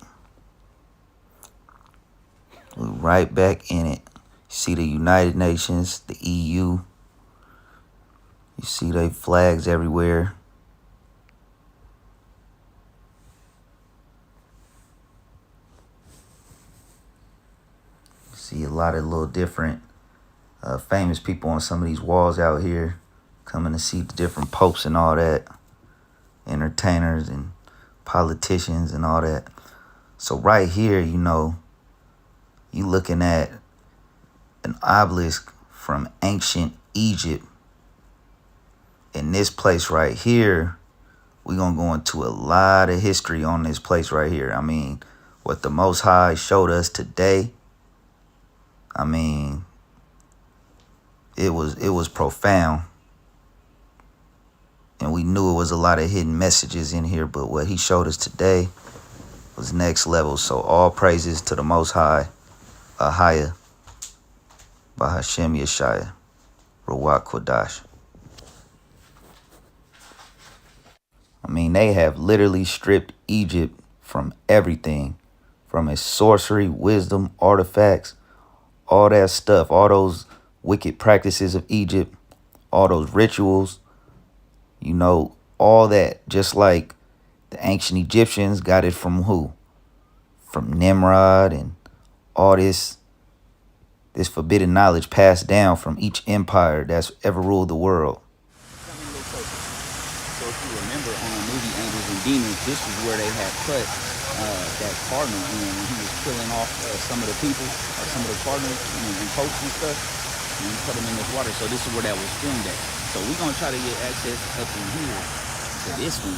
We right back in it. See the United Nations, the EU. You see they flags everywhere. You see a lot of little different famous people on some of these walls out here, coming to see the different popes and all that. Entertainers and politicians and all that. So right here, you know, you looking at an obelisk from ancient Egypt. In this place right here, we're going to go into a lot of history on this place right here. I mean, what the Most High showed us today, I mean, it was profound. And we knew it was a lot of hidden messages in here, but what he showed us today was next level. So all praises to the Most High, Ahaya, Bahashem Yeshaya, Ruach Kodash. I mean, they have literally stripped Egypt from everything, from its sorcery, wisdom, artifacts, all that stuff, all those wicked practices of Egypt, all those rituals, you know, all that. Just like the ancient Egyptians got it from who? From Nimrod and all this forbidden knowledge passed down from each empire that's ever ruled the world. So if you remember on the movie Angels and Demons, this was where they had put that cardinal in when he was killing off some of the people, or some of the cardinals and popes and stuff, and he put them in this water. So this is where that was filmed at. So we're going to try to get access up in here to this one.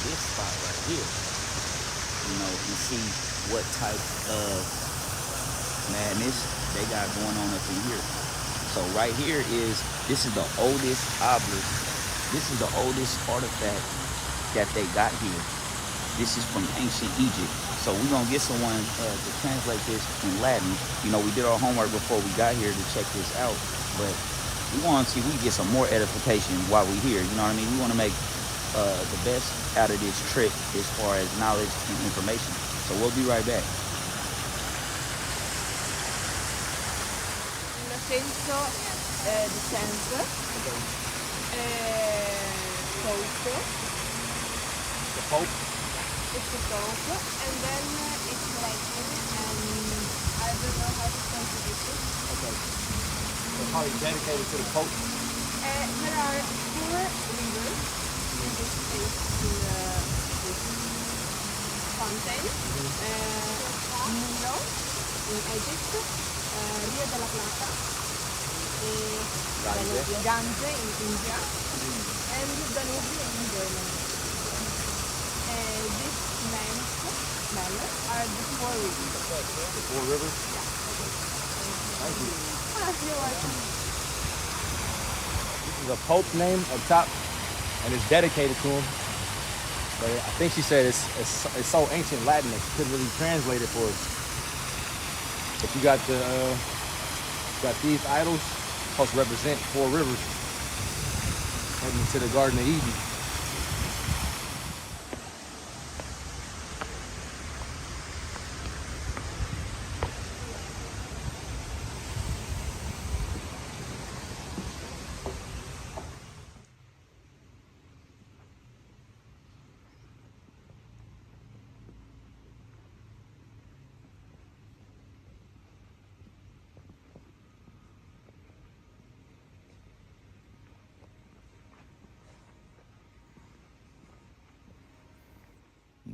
This spot right here. You know, and see what type of madness they got going on up in here. So right here this is the oldest obelisk. This is the oldest artifact that they got here. This is from ancient Egypt. So we're gonna get someone to translate this in Latin. You know, we did our homework before we got here to check this out, but we want to see if we can get some more edification while we're here. You know what I mean? We want to make the best out of this trip as far as knowledge and information. So we'll be right back. Senso di sense, Pope. The Pope? It's a Pope, and then it's Latin, and I don't know how to translate it. Okay. It's probably dedicated to the Pope. There are 4 rivers in this place, in this fountain. Nilo in Egypt, Rio della Plata, Gange in India, and Danube in Germany. These names are the 4 rivers. The 4 rivers? Yeah. Thank you. You're welcome. This is a Pope name up top, and it's dedicated to him. But I think she said it's so ancient Latin that she couldn't really translate it for us. But you got these idols supposed to represent 4 rivers heading to the Garden of Eden.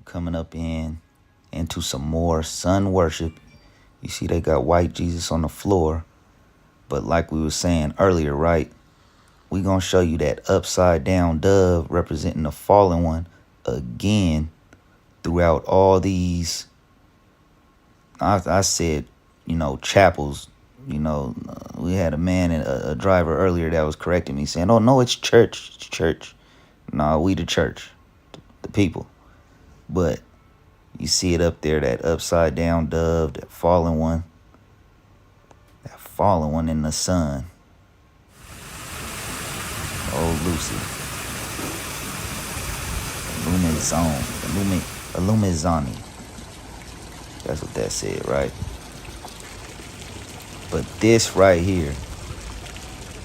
Coming up into some more sun worship. You see they got white Jesus on the floor. But like we were saying earlier, right? We gonna show you that upside down dove representing the fallen one again throughout all these, I said, you know, chapels. You know, we had a man and a driver earlier that was correcting me saying, oh no, it's church. It's church. No, we the church, the people. But you see it up there, that upside down dove, that fallen one in the sun. Oh, Lucy. Illumizani. That's what that said, right? But this right here,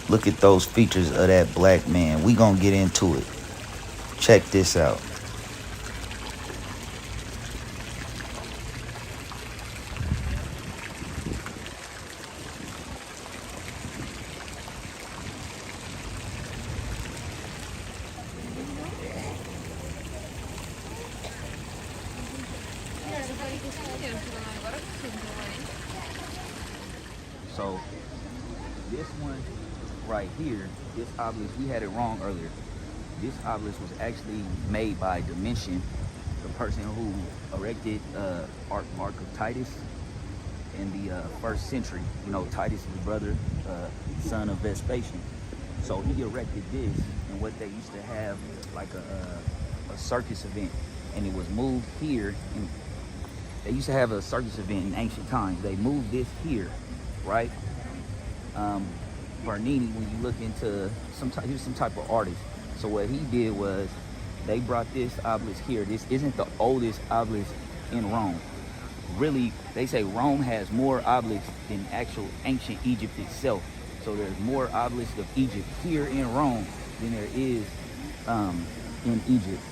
look at those features of that black man. We gonna get into it. Check this out. So this one right here, this obelisk, we had it wrong earlier. This obelisk was actually made by Domitian, the person who erected Ark of Titus in the 1st century. You know, Titus' brother, son of Vespasian. So he erected this, and what they used to have like a circus event, and it was moved here. And they used to have a circus event in ancient times. They moved this here, right? Bernini, when you look into he was some type of artist. So what he did was they brought this obelisk here. This isn't the oldest obelisk in Rome. Really, they say Rome has more obelisks than actual ancient Egypt itself. So there's more obelisks of Egypt here in Rome than there is in Egypt.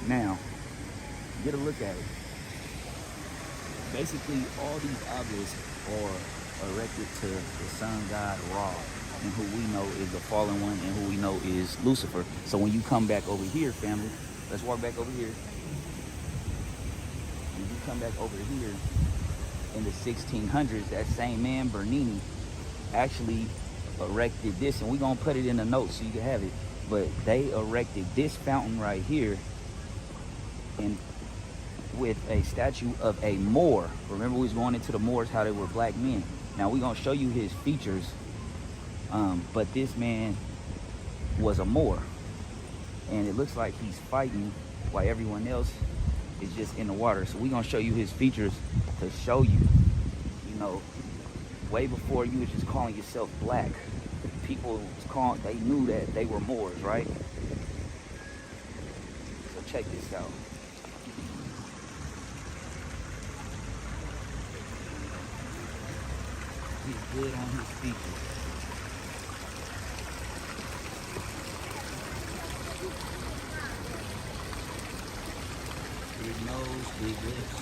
Now, get a look at it. Basically, all these obelisks are erected to the sun god Ra, and who we know is the fallen one, and who we know is Lucifer. So when you come back over here, family, let's walk back over here. When you come back over here in the 1600s, that same man, Bernini, actually erected this, and we're gonna put it in the notes so you can have it. But they erected this fountain right here, and with a statue of a Moor. Remember, we was going into the Moors, how they were black men. Now we're gonna show you his features, but this man was a Moor, and it looks like he's fighting while everyone else is just in the water. So we're gonna show you his features to show you, you know, way before you was just calling yourself black, people was they knew that they were Moors, right? So check this out. He's good on his features. Big nose, big lips.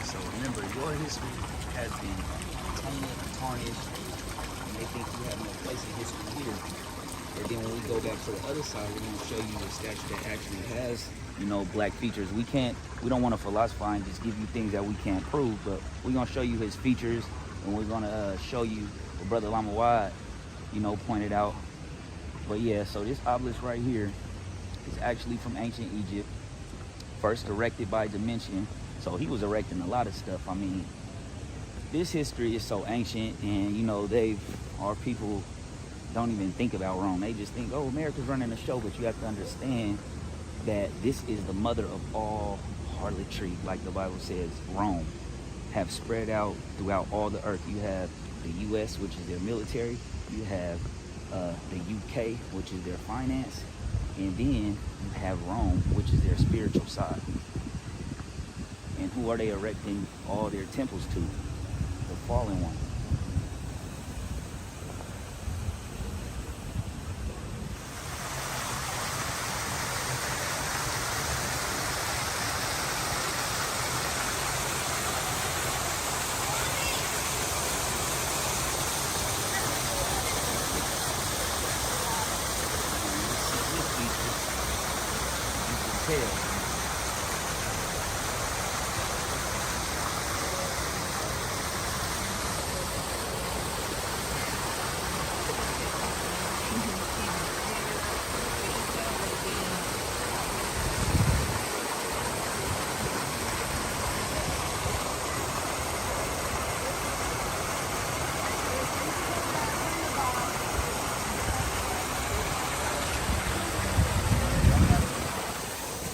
So remember, your history has been tainted, tarnished, and they think you have no place in history here. And then when we go back to the other side, we're going to show you a statue that actually has, you know, black features. We don't want to philosophize and just give you things that we can't prove, but we're going to show you his features, and we're going to show you what Brother Lama Wad, you know, pointed out. But yeah, so this obelisk right here is actually from ancient Egypt, first erected by Domitian. So he was erecting a lot of stuff. I mean, this history is so ancient, and you know, our people don't even think about Rome. They just think, oh, America's running the show, but you have to understand that this is the mother of all harlotry, like the Bible says. Rome have spread out throughout all the earth. You have the U.S., which is their military. You have the UK, which is their finance. And then you have Rome, which is their spiritual side. And who are they erecting all their temples to? The fallen one.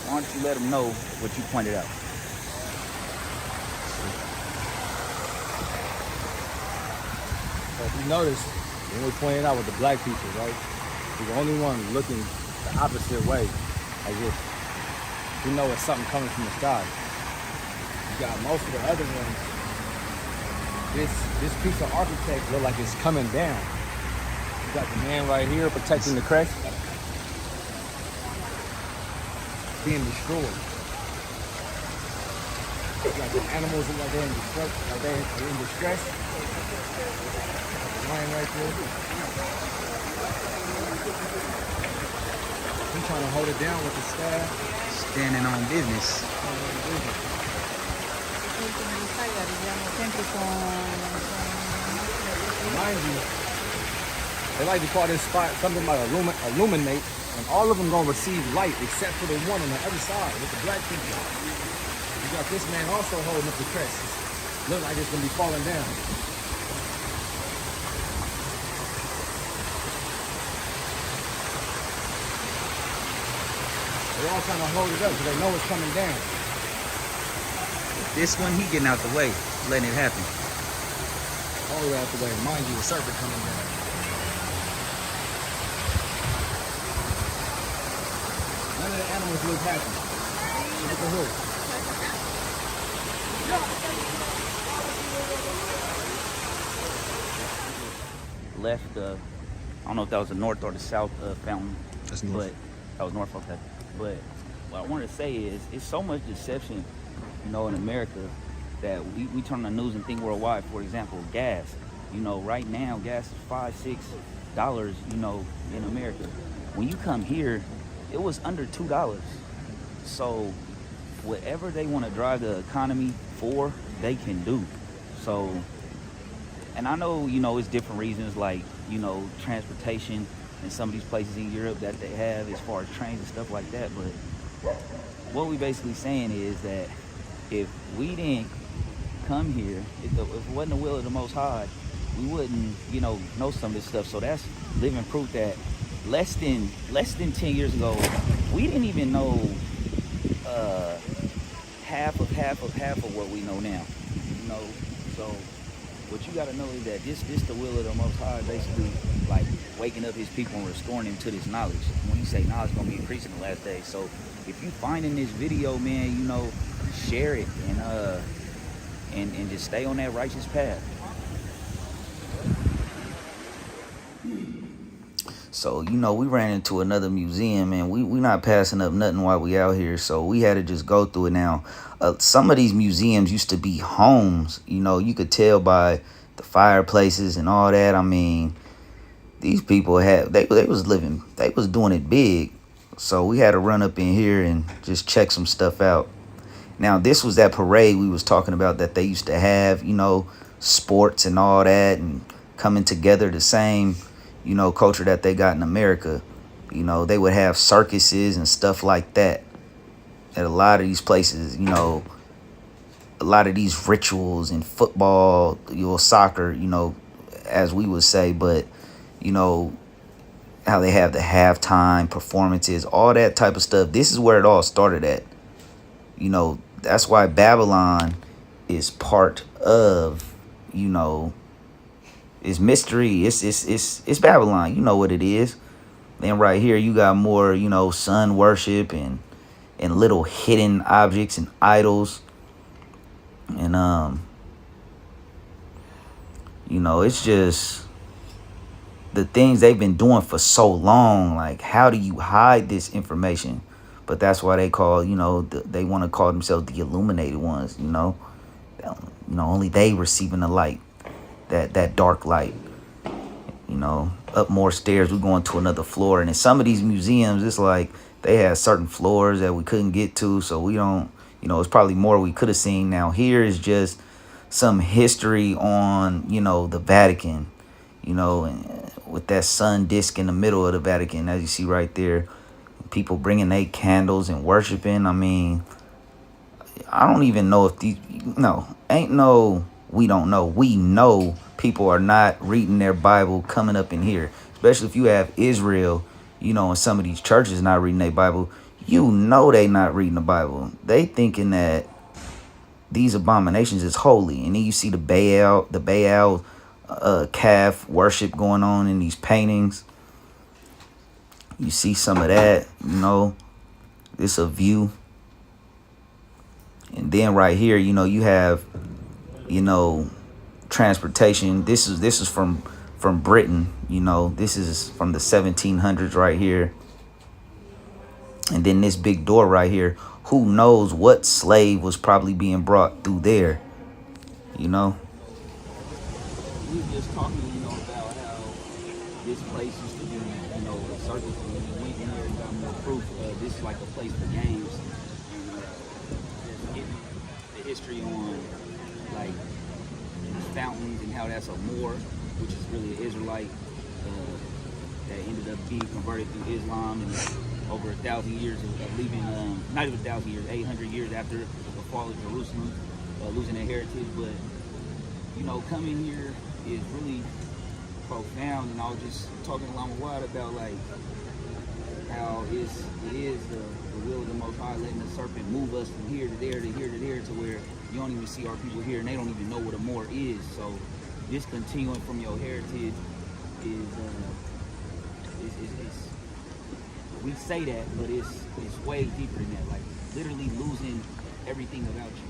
Why don't you let them know what you pointed out? So if you notice, when we pointed out with the black people, right? We're the only one looking the opposite way, as if we know it's something coming from the sky. You got most of the other ones. This piece of architect look like it's coming down. You got the man right here protecting the crest, being destroyed. You got the animals look like they're in distress. The lion right there. He's trying to hold it down with the staff. Standing on business. Mind you, they like to call this spot something like illuminate, and all of them gonna receive light except for the one on the other side with the black people. You got this man also holding up the crest. Look like it's gonna be falling down. They're all trying to hold it up because they know it's coming down. This one, he getting out the way, letting it happen. All the way out the way. Mind you, the serpent coming down. None of the animals look happy. Look at the hood. Left, I don't know if that was the north or the south fountain. That's north. But that was north, okay. But what I wanted to say is, it's so much deception, in America, that we turn on the news and think worldwide. For example, gas. Right now, gas is $5-6, in America. When you come here, it was under $2. So whatever they want to drive the economy for, they can do. So, and I know, it's different reasons, like, transportation in some of these places in Europe that they have as far as trains and stuff like that. But what we basically saying is that if we didn't come here, if it wasn't the will of the Most High, we wouldn't, know some of this stuff. So that's living proof that less than 10 years ago, we didn't even know half of what we know now. So what you got to know is that this the will of the Most High, basically, like waking up his people and restoring them to this knowledge. When you say knowledge is going to be increasing the last days. So if you finding this video, man, share it and just stay on that righteous path. So, we ran into another museum, and we not passing up nothing while we out here. So we had to just go through it now. Some of these museums used to be homes. You could tell by the fireplaces and all that. I mean, these people they was doing it big. So we had to run up in here and just check some stuff out. Now, this was that parade we was talking about that they used to have, sports and all that, and coming together the same, culture that they got in America. They would have circuses and stuff like that at a lot of these places. A lot of these rituals in football, soccer, as we would say, but how they have the halftime performances, all that type of stuff. This is where it all started at. That's why Babylon is part of, it's mystery. It's Babylon. You know what it is. Then right here you got more, sun worship and little hidden objects and idols. And it's just the things they've been doing for so long. Like, how do you hide this information? But that's why they call, they want to call themselves the illuminated ones, only they receiving the light, that dark light. Up more stairs, we're going to another floor. And in some of these museums, it's like they had certain floors that we couldn't get to. So we don't, it's probably more we could have seen. Now here is just some history on, the Vatican, and with that sun disk in the middle of the Vatican, as you see right there. People bringing their candles and worshiping. I mean, I don't even know if we don't know. We know people are not reading their Bible coming up in here. Especially if you have Israel, and some of these churches not reading their Bible. They not reading the Bible. They thinking that these abominations is holy. And then you see the Baal calf worship going on in these paintings. You see some of that, you know. This a view. And then right here, you know, you have, you know, transportation. This is from Britain, you know. This is from the 1700s right here. And then this big door right here. Who knows what slave was probably being brought through there, you know. We were just talking, you know, about how this place used to be, you know, a circus. When we went in there and got more proof, this is like a place for games. And just getting the history on, like, fountains and how that's a Moor, which is really an Israelite that ended up being converted through Islam, and over 1,000 years of leaving, not even 1,000 years, 800 years after the fall of Jerusalem, losing their heritage. But, you know, coming here is really profound. And I was just talking along with Watt about, like, how it is the will of the Most High, letting the serpent move us from here to there to here to there, to where you don't even see our people here and they don't even know what a Moor is. So just continuing from your heritage is we say that, but it's way deeper than that. Like, literally losing everything about you.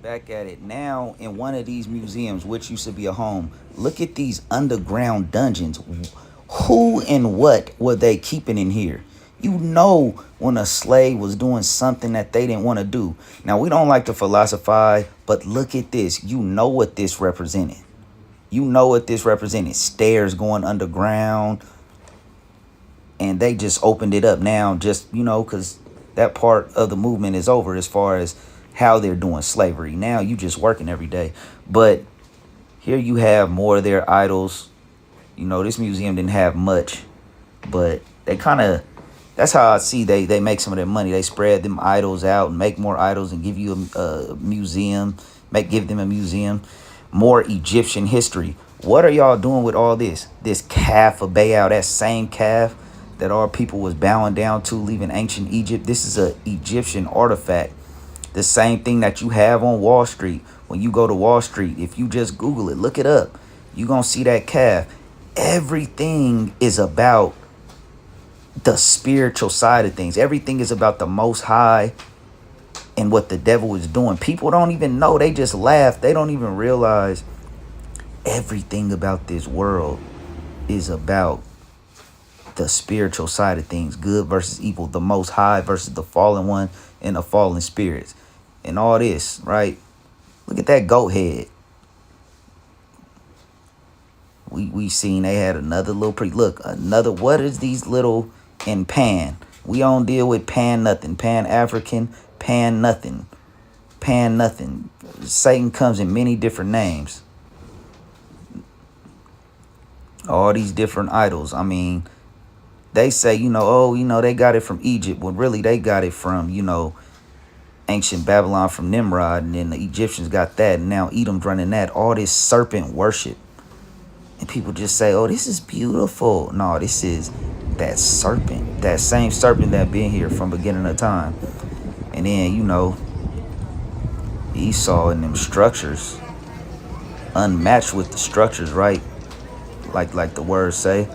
Back at it now in one of these museums, which used to be a home. Look at these underground dungeons. Who and what were they keeping in here? You know, when a slave was doing something that they didn't want to do. Now, we don't like to philosophize, but look at this. You know what this represented. You know what this represented. Stairs going underground. And they just opened it up now, just, you know, because that part of the movement is over as far as how they're doing slavery. Now you just working every day. But here you have more of their idols. You know, this museum didn't have much, but they kind of, that's how I see they make some of their money. They spread them idols out and make more idols and give you a museum, give them a museum. More Egyptian history. What are y'all doing with all this? This calf of Baal, that same calf that our people was bowing down to, leaving ancient Egypt. This is an Egyptian artifact. The same thing that you have on Wall Street. When you go to Wall Street, if you just Google it, look it up, you're going to see that calf. Everything is about the spiritual side of things. Everything is about the Most High and what the devil is doing. People don't even know. They just laugh. They don't even realize everything about this world is about the spiritual side of things. Good versus evil. The Most High versus the fallen one and the fallen spirits. And all this, right? Look at that goat head. We seen they had another little look, another, what is these little in Pan? We don't deal with Pan nothing. Pan African, Pan nothing. Pan nothing. Satan comes in many different names. All these different idols. I mean, they say, you know, oh, you know, they got it from Egypt. Well, really, they got it from, you know, ancient Babylon, from Nimrod. And then the Egyptians got that. And now Edom's running that. All this serpent worship. And people just say, oh, this is beautiful. No, this is that serpent. That same serpent that been here from beginning of time. And then, you know, Esau and them structures. Unmatched with the structures, right? Like the words say.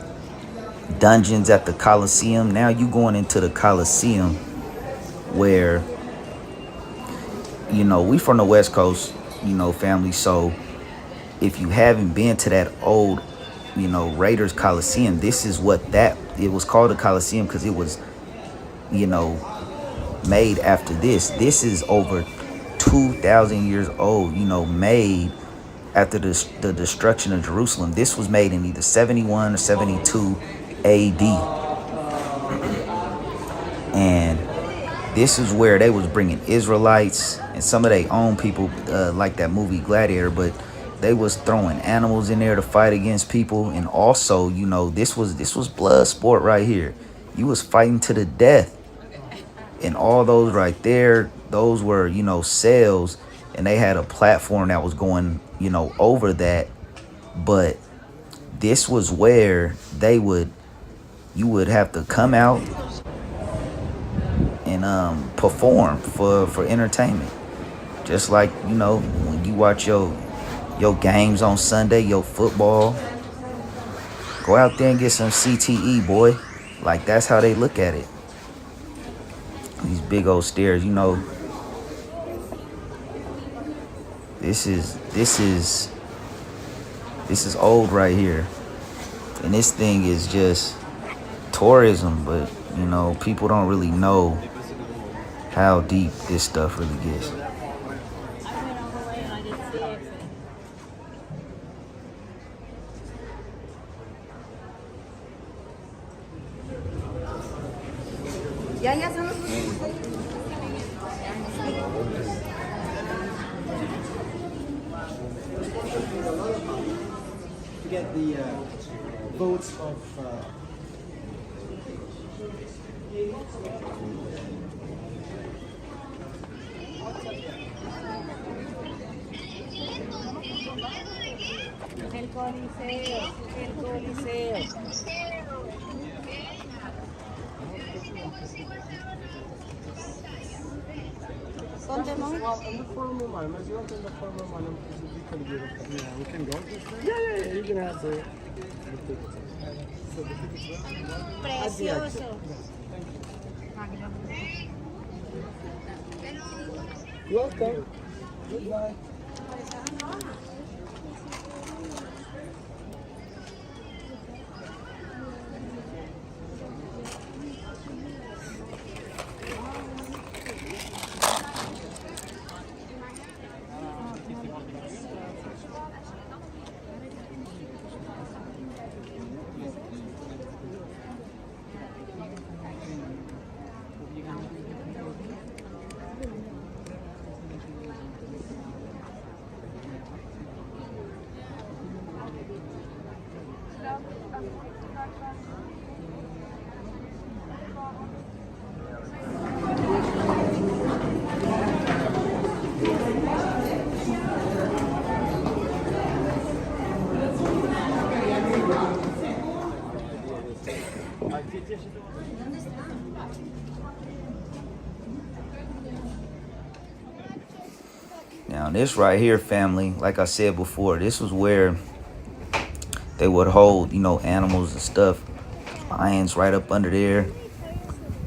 Dungeons at the Colosseum. Now you going into the Colosseum where, you know, we from the West Coast, you know, family. So if you haven't been to that old, you know, Raiders Coliseum, this is what it was called, a Coliseum, because it was, you know, made after this. This is over 2,000 years old, you know, made after the destruction of Jerusalem. This was made in either 71 or 72 AD. And this is where they was bringing Israelites and some of their own people, like that movie Gladiator, but they was throwing animals in there to fight against people. And also, you know, this was blood sport right here. You was fighting to the death. And all those right there, those were, you know, cells, and they had a platform that was going, you know, over that. But this was where you would have to come out and perform for entertainment. Just like, you know, when you watch your games on Sunday, your football, go out there and get some CTE, boy. Like, that's how they look at it. These big old stairs, you know. This is old right here. And this thing is just tourism, but, you know, people don't really know how deep this stuff really gets. To get the votes of El Coliseo, el Coliseo. ¿Dónde no? The former one, mas eu tenho the former one, we can give it. Yeah, we can go this way. Yeah, you can have the tickets. So the tickets Precioso. welcome. Goodbye. Now this right here, family, like I said before, this was where they would hold, you know, animals and stuff. Lions right up under there.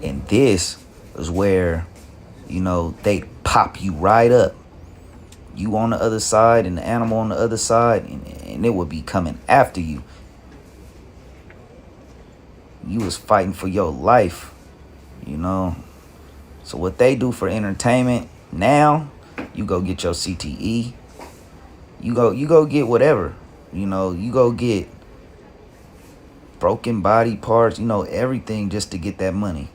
And this is where, you know, they pop you right up. You on the other side and the animal on the other side, and it would be coming after you. You was fighting for your life, you know. So what they do for entertainment now, you go get your CTE. You go get whatever. You know, you go get broken body parts, you know, everything just to get that money.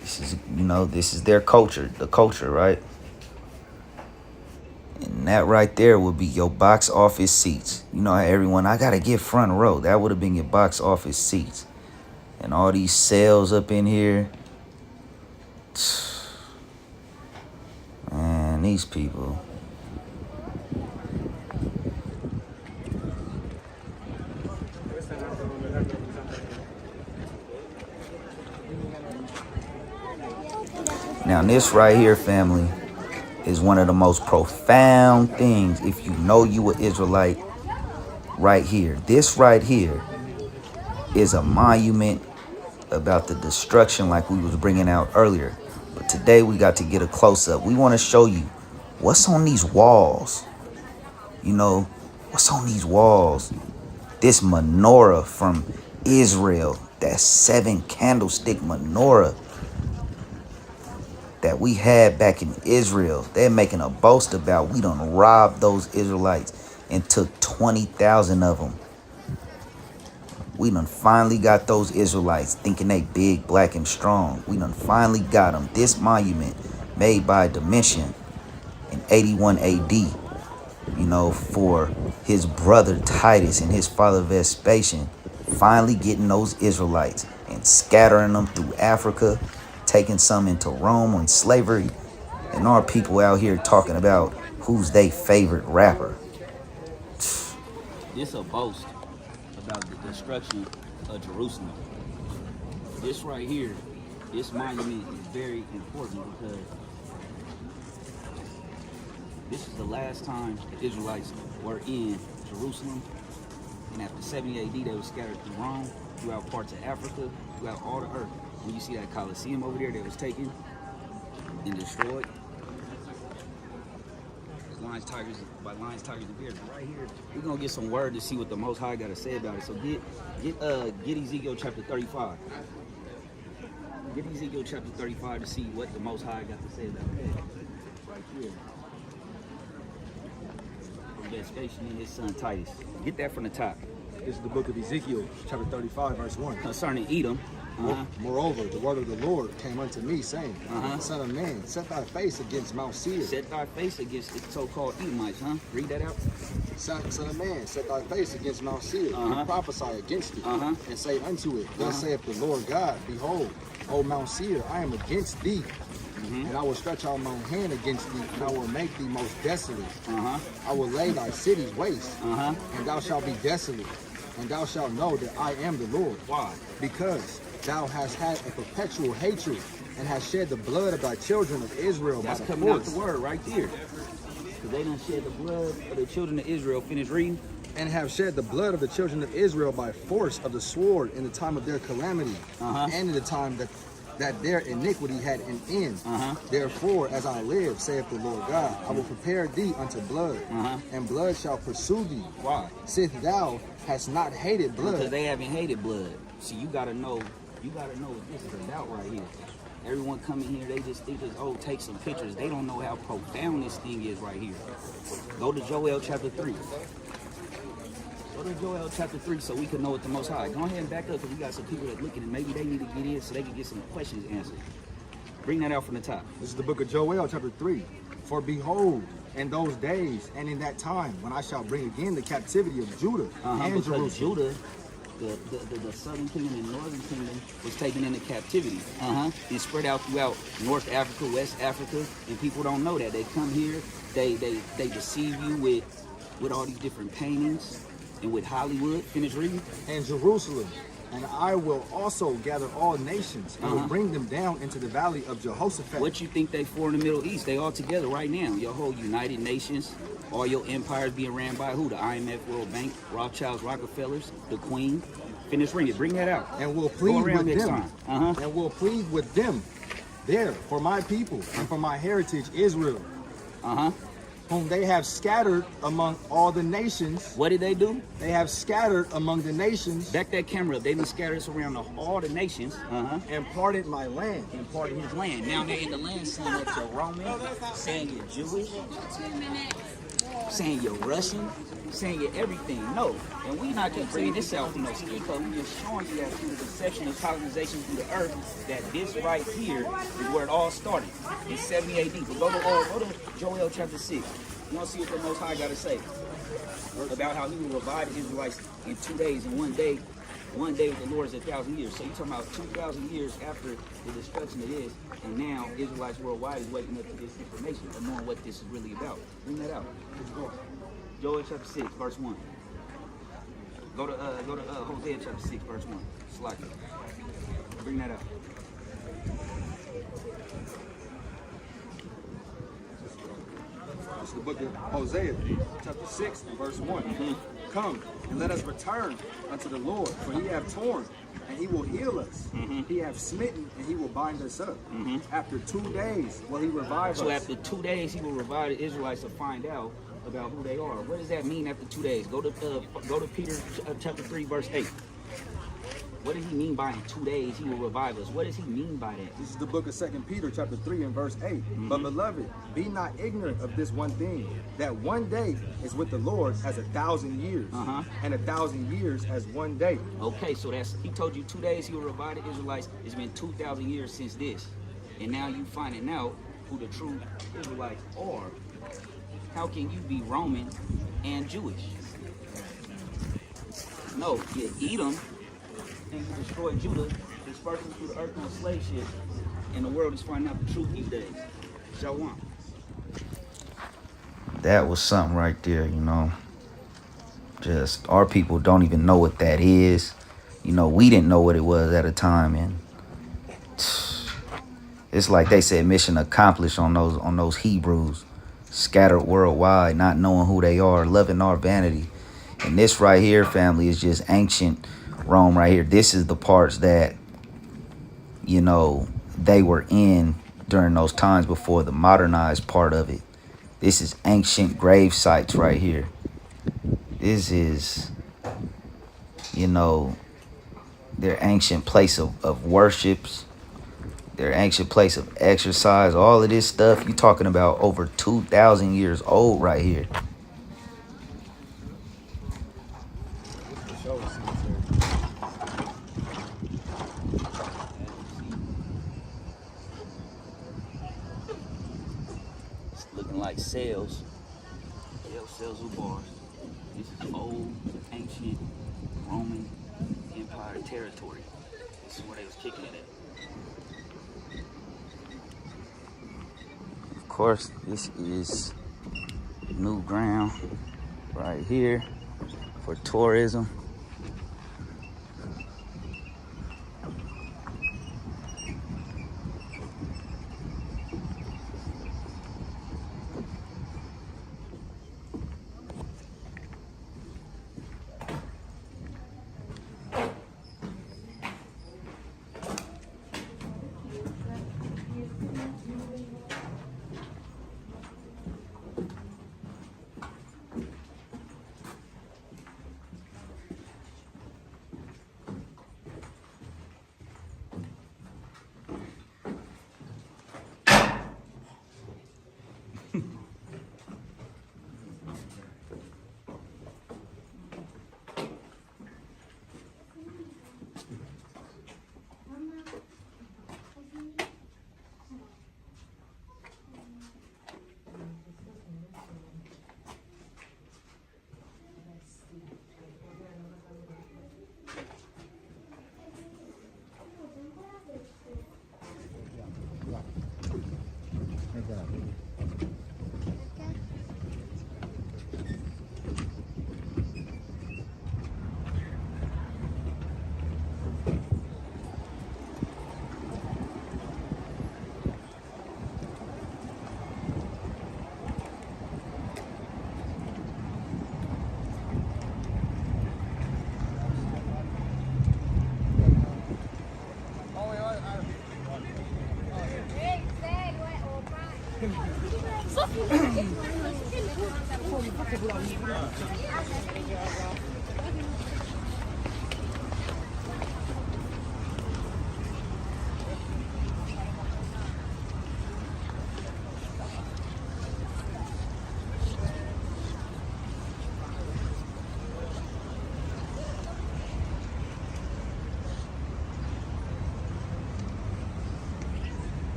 This is, you know, this is their culture, the culture, right? And that right there would be your box office seats. You know how everyone, I gotta get front row. That would have been your box office seats. And all these sales up in here. Man, these people. Now this right here, family, is one of the most profound things if you know you an Israelite right here. This right here is a monument about the destruction like we was bringing out earlier. But today we got to get a close-up. We want to show you what's on these walls. You know, what's on these walls? This menorah from Israel, that 7 candlestick menorah that we had back in Israel. They're making a boast about we done robbed those Israelites and took 20,000 of them. We done finally got those Israelites thinking they big, black, and strong. We done finally got them. This monument made by Domitian in 81 AD, you know, for his brother Titus and his father Vespasian, finally getting those Israelites and scattering them through Africa, taking some into Rome on slavery, and our people out here talking about who's their favorite rapper. This a boast about the destruction of Jerusalem. This right here This monument is very important because this is the last time the Israelites were in Jerusalem. And after 70 AD, they were scattered through Rome, throughout parts of Africa, throughout all the earth. When you see that Colosseum over there that was taken and destroyed lions, tigers, and bears. Right here, we're gonna get some word to see what the Most High got to say about it. So get Ezekiel chapter 35. Get Ezekiel chapter 35 to see what the Most High got to say about it. Right here. From Vespasian and his son Titus. Get that from the top. This is the book of Ezekiel, chapter 35, verse 1. Concerning Edom. Moreover, the word of the Lord came unto me, saying, Son of man, set thy face against Mount Seir. Set thy face against the so-called Edomites, huh? Read that out. Son of man, set thy face against Mount Seir, and prophesy against it, and say unto it, Thus saith the Lord God, Behold, O Mount Seir, I am against thee, and I will stretch out my hand against thee, and I will make thee most desolate. I will lay thy cities waste, and thou shalt be desolate, and thou shalt know that I am the Lord. Why? Because thou hast had a perpetual hatred, and hast shed the blood of thy children of Israel That's by the coming out force. the word right there. Because they done shed the blood of the children of Israel. Finish reading. And have shed the blood of the children of Israel by force of the sword in the time of their calamity, and in the time that their iniquity had an end. Therefore, as I live, saith the Lord God, I will prepare thee unto blood, and blood shall pursue thee. Why? Sith thou hast not hated blood. Because they haven't hated blood. See, you gotta know what this is about right here. Everyone coming here, they just think it's, oh, take some pictures. They don't know how profound this thing is right here. Go to Joel chapter 3. Go to Joel chapter 3 so we can know what the Most High. Go ahead and back up because we got some people that looking and maybe they need to get in so they can get some questions answered. Bring that out from the top. This is the book of Joel, chapter 3. For behold, in those days and in that time, when I shall bring again the captivity of Judah and because Jerusalem. Judah, the southern kingdom and northern kingdom was taken into captivity. It's spread out throughout North Africa, West Africa, and people don't know that. They come here, they deceive you with all these different paintings and with Hollywood. Finish reading. And Jerusalem. And I will also gather all nations and will bring them down into the valley of Jehoshaphat. What you think they for in the Middle East? They all together right now. Your whole United Nations, all your empires being ran by who? The IMF, World Bank, Rothschilds, Rockefellers, the Queen. Finish reading it. Bring that out. And will plead with next them. time. And will plead with them there for my people and for my heritage Israel. Whom they have scattered among all the nations. What did they do? They have scattered among the nations. Back that camera up. They done scattered us around all the nations. And parted my land. And part of his land. Now they're in the land saying that you're Roman, saying you're Jewish, saying you're Russian, saying you're everything. No. And we not just bringing this out from no skin color. We just showing you that through the deception and colonization through the earth, that this right here is where it all started. In 70 AD. But go to Joel chapter 6. You want to see what the Most High got to say about how he will revive the Israelites in 2 days. And one day with the Lord is 1,000 years. So you're talking about 2,000 years after the destruction of this, and now Israelites worldwide is waking up to this information and knowing what this is really about. Bring that out. Joel chapter 6, verse 1. Go to Hosea chapter 6, verse 1. Slide it. Bring that out. This is the book of Hosea, chapter 6, and verse 1. Come, and let us return unto the Lord, for he hath torn, and he will heal us. He hath smitten, and he will bind us up. After 2 days will he revive us. So after 2 days, he will revive the Israelites to find out about who they are. What does that mean after 2 days? Go to Peter chapter 3, verse 8. What does he mean by in 2 days he will revive us? What does he mean by that? This is the book of 2 Peter chapter 3 and verse 8. But beloved, be not ignorant of this one thing, that 1 day is with the Lord as 1,000 years, and 1,000 years as 1 day. Okay, so he told you 2 days he will revive the Israelites. It's been 2,000 years since this. And now you finding out who the true Israelites are. How can you be Roman and Jewish? No, you're Edom. And you destroy Judah, dispersing through the earth on slave ships, and the world is finding out the truth these days. Shalom. That was something right there, you know. Just our people don't even know what that is. You know, we didn't know what it was at a time, and It's like they said mission accomplished on those Hebrews, scattered worldwide, not knowing who they are, loving our vanity. And this right here, family, is just ancient Rome right here. This is the parts that, you know, they were in during those times before the modernized part of it. This is ancient grave sites right here. This is, you know, their ancient place of worships, their ancient place of exercise, all of this stuff. You talking about over 2,000 years old right here. It's looking like cells. Cells of bars. This is old, ancient Roman Empire territory. This is where they was kicking it at. Of course, this is new ground right here for tourism.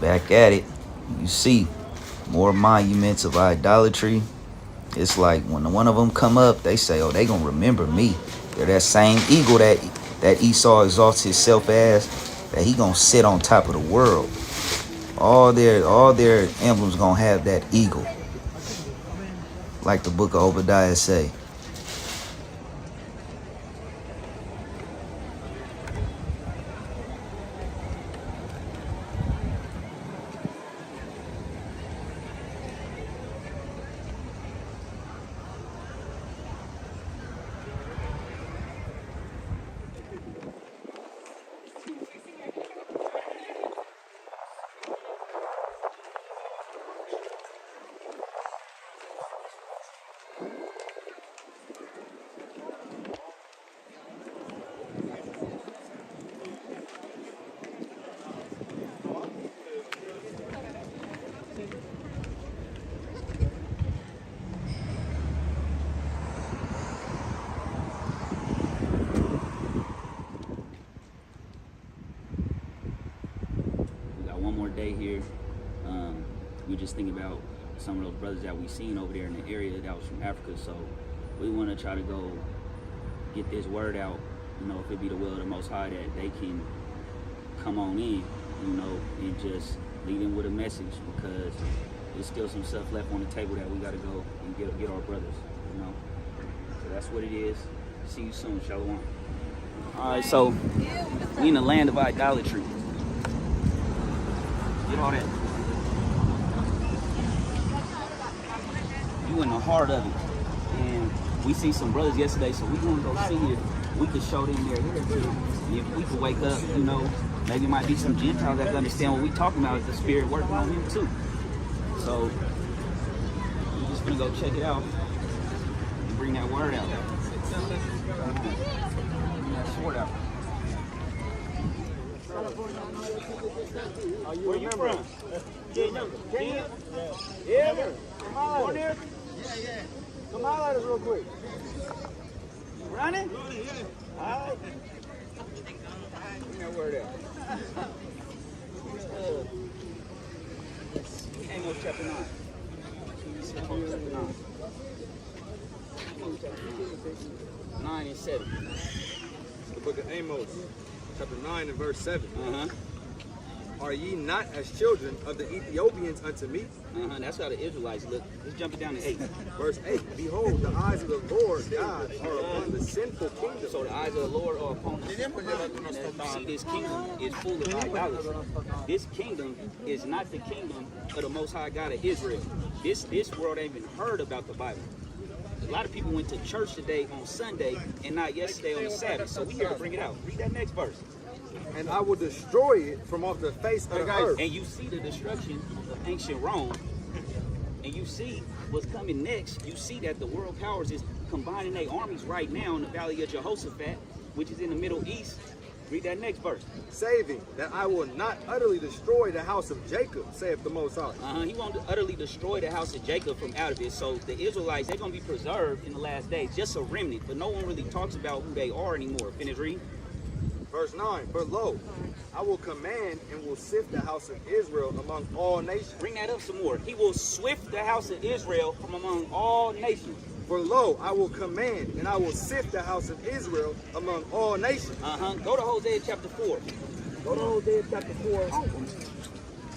Back at it, you see more monuments of idolatry. It's like when one of them come up, they say, oh, they gonna remember me. They're that same eagle that Esau exalts himself as, that he gonna sit on top of the world. All their emblems gonna have that eagle, like the book of Obadiah say. Day here. We just think about some of those brothers that we seen over there in the area that was from Africa, so we want to try to go get this word out, you know, if it be the will of the Most High, that they can come on in, you know, and just lead them with a message, because there's still some stuff left on the table that we got to go and get our brothers, you know. So that's what it is. See you soon. Shalom. All right, so we in the land of idolatry. Get all that. You in the heart of it. And we see some brothers yesterday, so we gonna go see if we could show them their heritage. If we could wake up, you know, maybe it might be some Gentiles that understand what we talking about, is the Spirit working on him too. So we're just gonna go check it out and bring that word out. Bring that sword out. Where you from? Kenya? Yeah. Come on. Yeah. Come holler at us real quick. You running? Yeah. All right. Bring that word out. Amos chapter 9. Amos chapter 9. Amos chapter 9. 9 and 7. The book of Amos, chapter 9 and verse 7. Are ye not as children of the Ethiopians unto me? That's how the Israelites look. Let's jump it down to 8. Verse 8. Behold, the eyes of the Lord God are upon the sinful kingdom. So the eyes of the Lord are upon us. See, this kingdom is full of idolatry. This kingdom is not the kingdom of the Most High God of Israel. This world ain't even heard about the Bible. A lot of people went to church today on Sunday and not yesterday on the Sabbath. So we here to bring it out. Read that next verse. And I will destroy it from off the face of the earth. And you see the destruction of ancient Rome. And you see what's coming next. You see that the world powers is combining their armies right now in the valley of Jehoshaphat, which is in the Middle East. Read that next verse. Saving that I will not utterly destroy the house of Jacob, saith the Most High. He won't utterly destroy the house of Jacob from out of it. So the Israelites, they're going to be preserved in the last days, just a remnant. But no one really talks about who they are anymore. Finish reading. Verse 9, for lo, I will command and will sift the house of Israel among all nations. Bring that up some more. He will swift the house of Israel from among all nations. For lo, I will command and I will sift the house of Israel among all nations. Go to Hosea chapter 4. Go to Hosea chapter 4.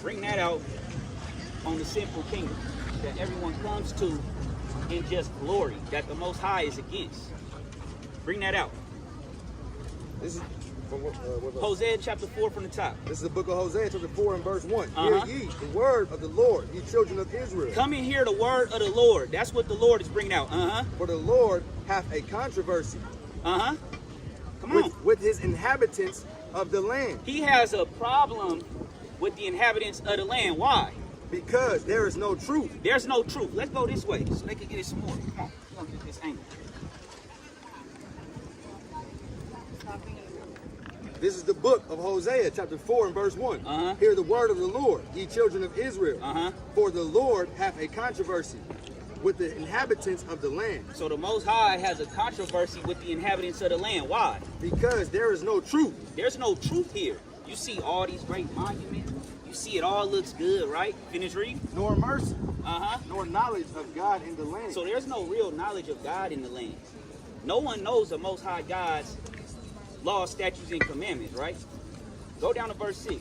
Bring that out on the sinful kingdom that everyone comes to in just glory, that the Most High is against. Bring that out. This is from Hosea chapter 4 from the top. This is the book of Hosea chapter 4 and verse 1. Hear ye the word of the Lord, ye children of Israel. Come and hear the word of the Lord. That's what the Lord is bringing out. For the Lord hath a controversy. Come on. With his inhabitants of the land. He has a problem with the inhabitants of the land. Why? Because there is no truth. There's no truth. Let's go this way so they can get it some more. Come on. We're going to get this angle. This is the book of Hosea, chapter 4 and verse 1. Hear the word of the Lord, ye children of Israel. For the Lord hath a controversy with the inhabitants of the land. So the Most High has a controversy with the inhabitants of the land. Why? Because there is no truth. There's no truth here. You see all these great monuments. You see it all looks good, right? Finish reading. Nor mercy. Nor knowledge of God in the land. So there's no real knowledge of God in the land. No one knows the Most High God's laws, statutes, and commandments, right? Go down to verse 6.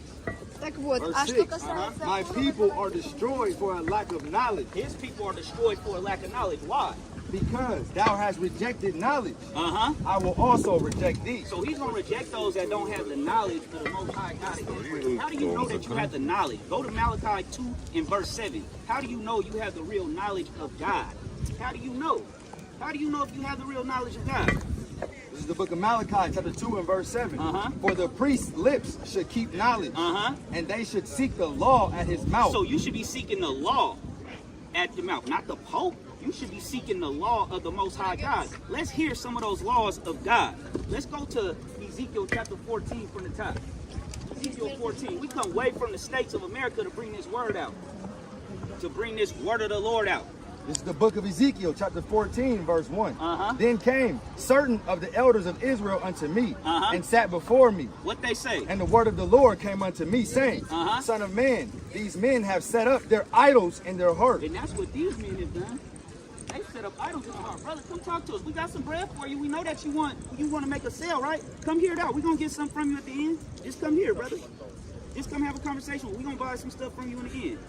Verse 6. My people are destroyed for a lack of knowledge. His people are destroyed for a lack of knowledge. Why? Because thou hast rejected knowledge. I will also reject thee. So he's going to reject those that don't have the knowledge of the Most High God. How do you know that you have the knowledge? Go to Malachi 2 and verse 7. How do you know you have the real knowledge of God? How do you know? How do you know if you have the real knowledge of God? This is the book of Malachi, chapter 2 and verse 7. For the priest's lips should keep knowledge, and they should seek the law at his mouth. So you should be seeking the law at the mouth, not the Pope. You should be seeking the law of the Most High God. Let's hear some of those laws of God. Let's go to Ezekiel chapter 14 from the top. Ezekiel 14. We come way from the states of America to bring this word out, to bring this word of the Lord out. This is the book of Ezekiel, chapter 14, verse 1. Then came certain of the elders of Israel unto me, and sat before me. What they say? And the word of the Lord came unto me, saying, Son of man, these men have set up their idols in their heart. And that's what these men have done. They set up idols in their heart. Brother, come talk to us. We got some bread for you. We know that you want to make a sale, right? Come here it out. We're going to get some from you at the end. Just come here, brother. brother. Just come have a conversation. We're going to buy some stuff from you in the end.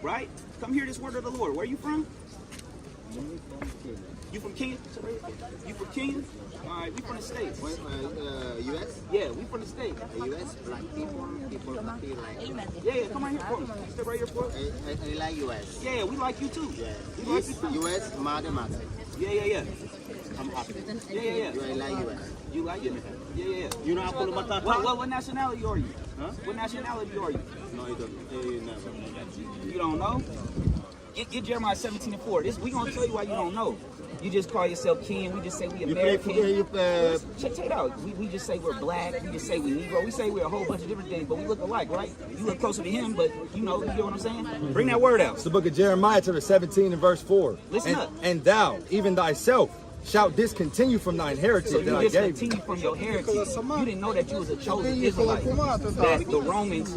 Right? Come hear this word of the Lord. Where are you from? You from Kenya? You from Kenya? All right, we from the States. US? Yeah, we from the States. US, black people happy like. Yeah, come right here for me. Step right here for us. I like US. Yeah, we like you too. Yeah. We like you too. US, matter. Yeah. I'm happy. Yeah. I like US. You like it? Yeah. You know Apollo Matata? What nationality are you? Huh? What nationality are you? No, you don't. Never. You don't know? Get Jeremiah 17:4. This we gonna tell you why you don't know. You just call yourself Kenyan. We just say we American. Check it out. We just say we're black. We just say we Negro. We say we're a whole bunch of different things, but we look alike, right? You look closer to him, but you know what I'm saying? Bring that word out. It's the book of Jeremiah, chapter 17 and verse 4. Listen up. And thou, even thyself, shalt discontinue from thine heritage So that I you gave you. discontinue from your heritage. You didn't know that you was a chosen Israelite. That the Romans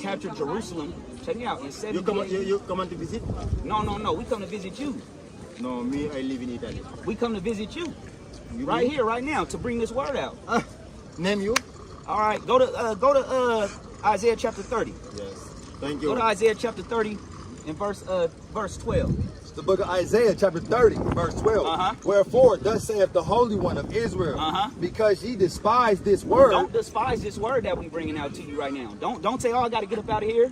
captured Jerusalem. Check me out. In 70 You come to visit? No. We come to visit you. No, me, I live in Italy. We come to visit you. Right here, right now, to bring this word out. Name you? All right, go to Isaiah chapter 30. Yes. Thank you. Go to Isaiah chapter 30 and verse 12. It's the book of Isaiah, chapter 30, verse 12. Wherefore, thus saith the Holy One of Israel, because ye despise this word. Don't despise this word that we bringing out to you right now. Don't say, oh, I got to get up out of here.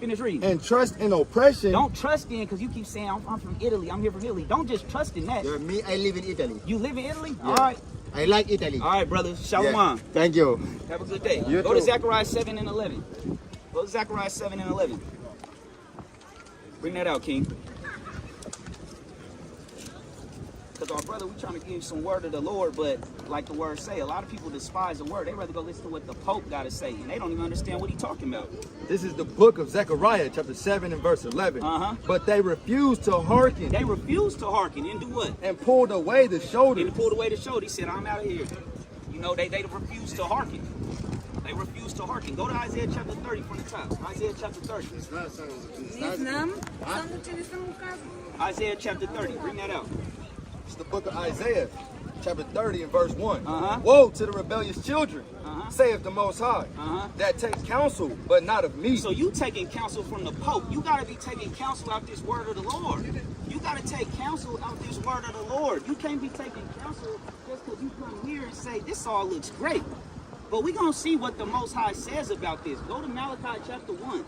Finish reading. And trust in oppression. Don't trust in, because you keep saying, I'm from Italy. I'm here from Italy. Don't just trust in that. Me, I live in Italy. You live in Italy? Yeah. All right. I like Italy. All right, brother. Shalom. Yeah. Thank you. Have a good day. You Go to too. Zechariah 7 and 11. Go to Zechariah 7 and 11. Bring that out, King. Because our brother, we trying to give you some word of the Lord, but like the word say, a lot of people despise the word. They rather go listen to what the Pope got to say, and they don't even understand what he's talking about. This is the book of Zechariah, chapter 7 and verse 11. But they refused to hearken. They refused to hearken and do what? And pulled away the shoulder. And pulled away the shoulder. He said, I'm out of here. You know, they refused to hearken. They refused to hearken. Go to Isaiah chapter 30 from the top. Isaiah chapter 30. Isaiah chapter 30. Bring that out. It's the book of Isaiah, chapter 30 and verse 1. Woe to the rebellious children, saith the Most High, that take counsel, but not of me. So you taking counsel from the Pope. You got to be taking counsel out this word of the Lord. You got to take counsel out this word of the Lord. You can't be taking counsel just because you come here and say, this all looks great. But we're going to see what the Most High says about this. Go to Malachi chapter 1.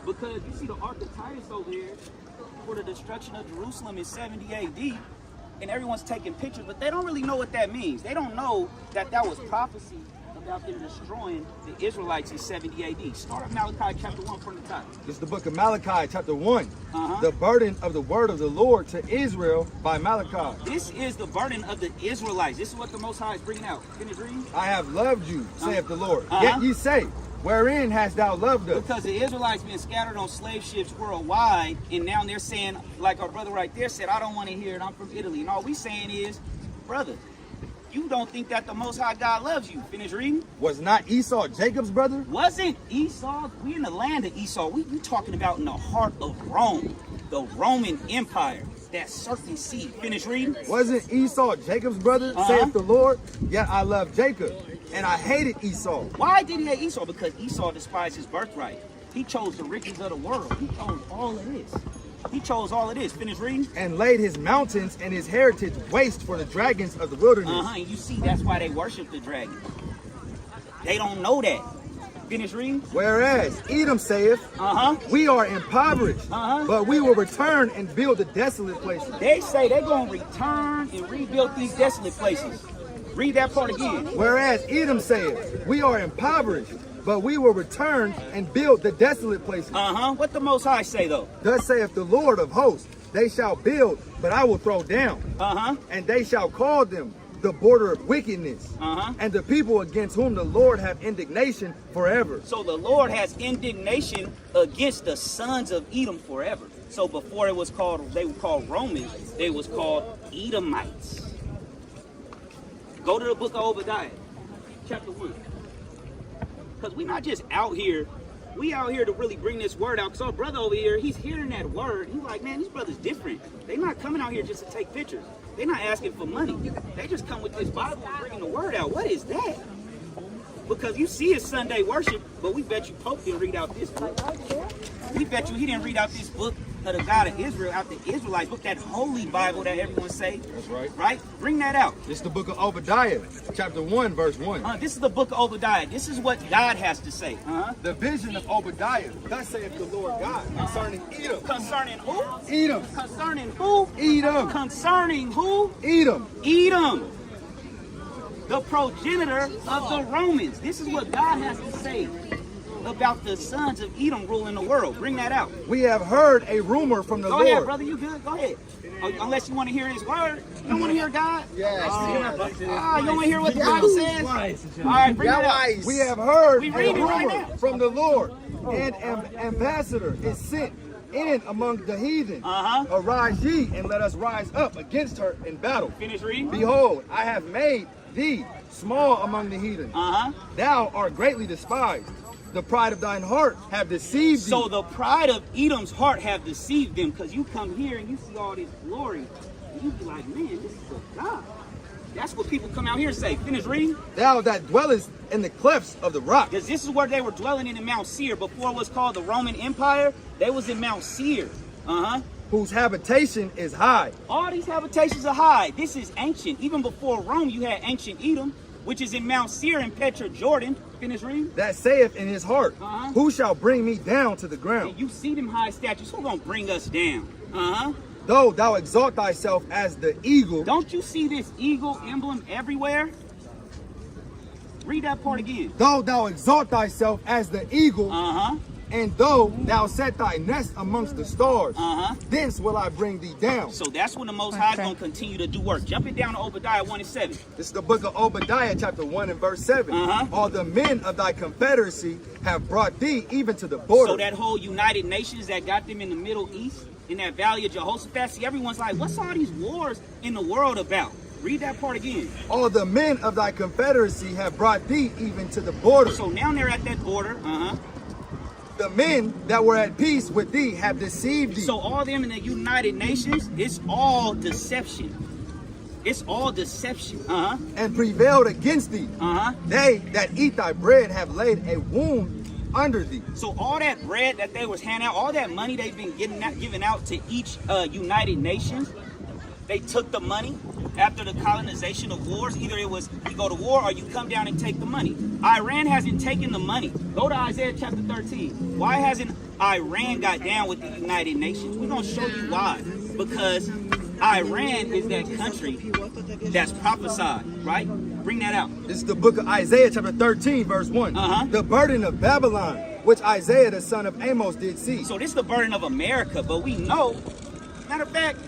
Because you see the Ark of Titus over here for the destruction of Jerusalem in 70 AD. And everyone's taking pictures, but they don't really know what that means. They don't know that that was prophecy about them destroying the Israelites in 70 AD. Start at Malachi chapter 1 from the top. This is the book of Malachi, chapter 1. The burden of the word of the Lord to Israel by Malachi. This is the burden of the Israelites. This is what the Most High is bringing out. Finish reading. I have loved you, saith the Lord. Yet ye say, wherein hast thou loved us? Because the Israelites been scattered on slave ships worldwide, and now they're saying, like our brother right there said, I don't want to hear it, I'm from Italy. And all we saying is, brother, you don't think that the Most High God loves you. Finish reading. Was not Esau Jacob's brother? Wasn't Esau? We in the land of Esau. You talking about in the heart of Rome, the Roman Empire, that serpent seed. Finish reading. Wasn't Esau Jacob's brother, saith the Lord? Yet I love Jacob, and I hated Esau. Why did he hate Esau? Because Esau despised his birthright. He chose the riches of the world. He chose all of this. He chose all of this. Finish reading. And laid his mountains and his heritage waste for the dragons of the wilderness. And you see, that's why they worship the dragon. They don't know that. Finish reading. Whereas Edom saith, we are impoverished, but we will return and build the desolate places. They say they're going to return and rebuild these desolate places. Read that part again. Whereas Edom saith, we are impoverished, but we will return and build the desolate places. What the Most High say though? Thus saith the Lord of hosts, they shall build, but I will throw down. And they shall call them the border of wickedness, and the people against whom the Lord have indignation forever. So the Lord has indignation against the sons of Edom forever. So before it was called, they were called Romans, they was called Edomites. Go to the book of Obadiah, chapter 1. Because we're not just out here, we out here to really bring this word out. Because our brother over here, he's hearing that word. He's like, man, these brothers different. They're not coming out here just to take pictures. They're not asking for money. They just come with this Bible and bringing the word out. What is that? Because you see it's Sunday worship, but we bet you Pope didn't read out this book. We bet you he didn't read out this book of the God of Israel, out the Israelites book, that holy Bible that everyone say. That's right. Right? Bring that out. This is the book of Obadiah, chapter 1, verse 1. This is the book of Obadiah. This is what God has to say. The vision of Obadiah. Thus saith the Lord God concerning Edom. Concerning who? Edom. Concerning who? Edom. Concerning who? Edom. Edom. The progenitor of the Romans. This is what God has to say about the sons of Edom ruling the world. Bring that out. We have heard a rumor from the Go Lord. ahead, brother. You good? Go ahead. Unless you want to hear his word. You don't want to hear God? Yes. You don't want to hear what the Bible says? All right, bring that out. We have heard We a read it right rumor now. from the Lord, and an ambassador is sent in among the heathen. Arise ye, and let us rise up against her in battle. Finish reading. Behold, I have made thee small among the heathen. Thou art greatly despised. The pride of thine heart have deceived thee. So the pride of Edom's heart have deceived them, because you come here and you see all this glory, and you be like, man, this is a God. That's what people come out here and say. Finish reading. Thou that dwellest in the clefts of the rock. Because this is where they were dwelling in Mount Seir. Before it was called the Roman Empire, they was in Mount Seir. Whose habitation is high. All these habitations are high. This is ancient. Even before Rome, you had ancient Edom, which is in Mount Seir in Petra, Jordan. Finish reading. That saith in his heart, who shall bring me down to the ground? And you see them high statues. Who gonna bring us down? Though thou exalt thyself as the eagle. Don't you see this eagle emblem everywhere? Read that part again. Though thou exalt thyself as the eagle. And though thou set thy nest amongst the stars, thence will I bring thee down. So that's when the Most High is going to continue to do work. Jump it down to Obadiah 1 and 7. This is the book of Obadiah, chapter 1 and verse 7. All the men of thy confederacy have brought thee even to the border. So that whole United Nations that got them in the Middle East, in that valley of Jehoshaphat, see, everyone's like, what's all these wars in the world about? Read that part again. All the men of thy confederacy have brought thee even to the border. So now they're at that border. The men that were at peace with thee have deceived thee. So all them in the United Nations, it's all deception. It's all deception. And prevailed against thee. They that eat thy bread have laid a wound under thee. So all that bread that they was handing out, all that money they've been giving out to each United Nations, they took the money after the colonization of wars. Either it was you go to war or you come down and take the money. Iran hasn't taken the money. Go to Isaiah chapter 13. Why hasn't Iran got down with the United Nations? We're going to show you why. Because Iran is that country that's prophesied, right? Bring that out. This is the book of Isaiah chapter 13 verse 1. The burden of Babylon, which Isaiah the son of Amos did see. So this is the burden of America, but we know, matter of fact,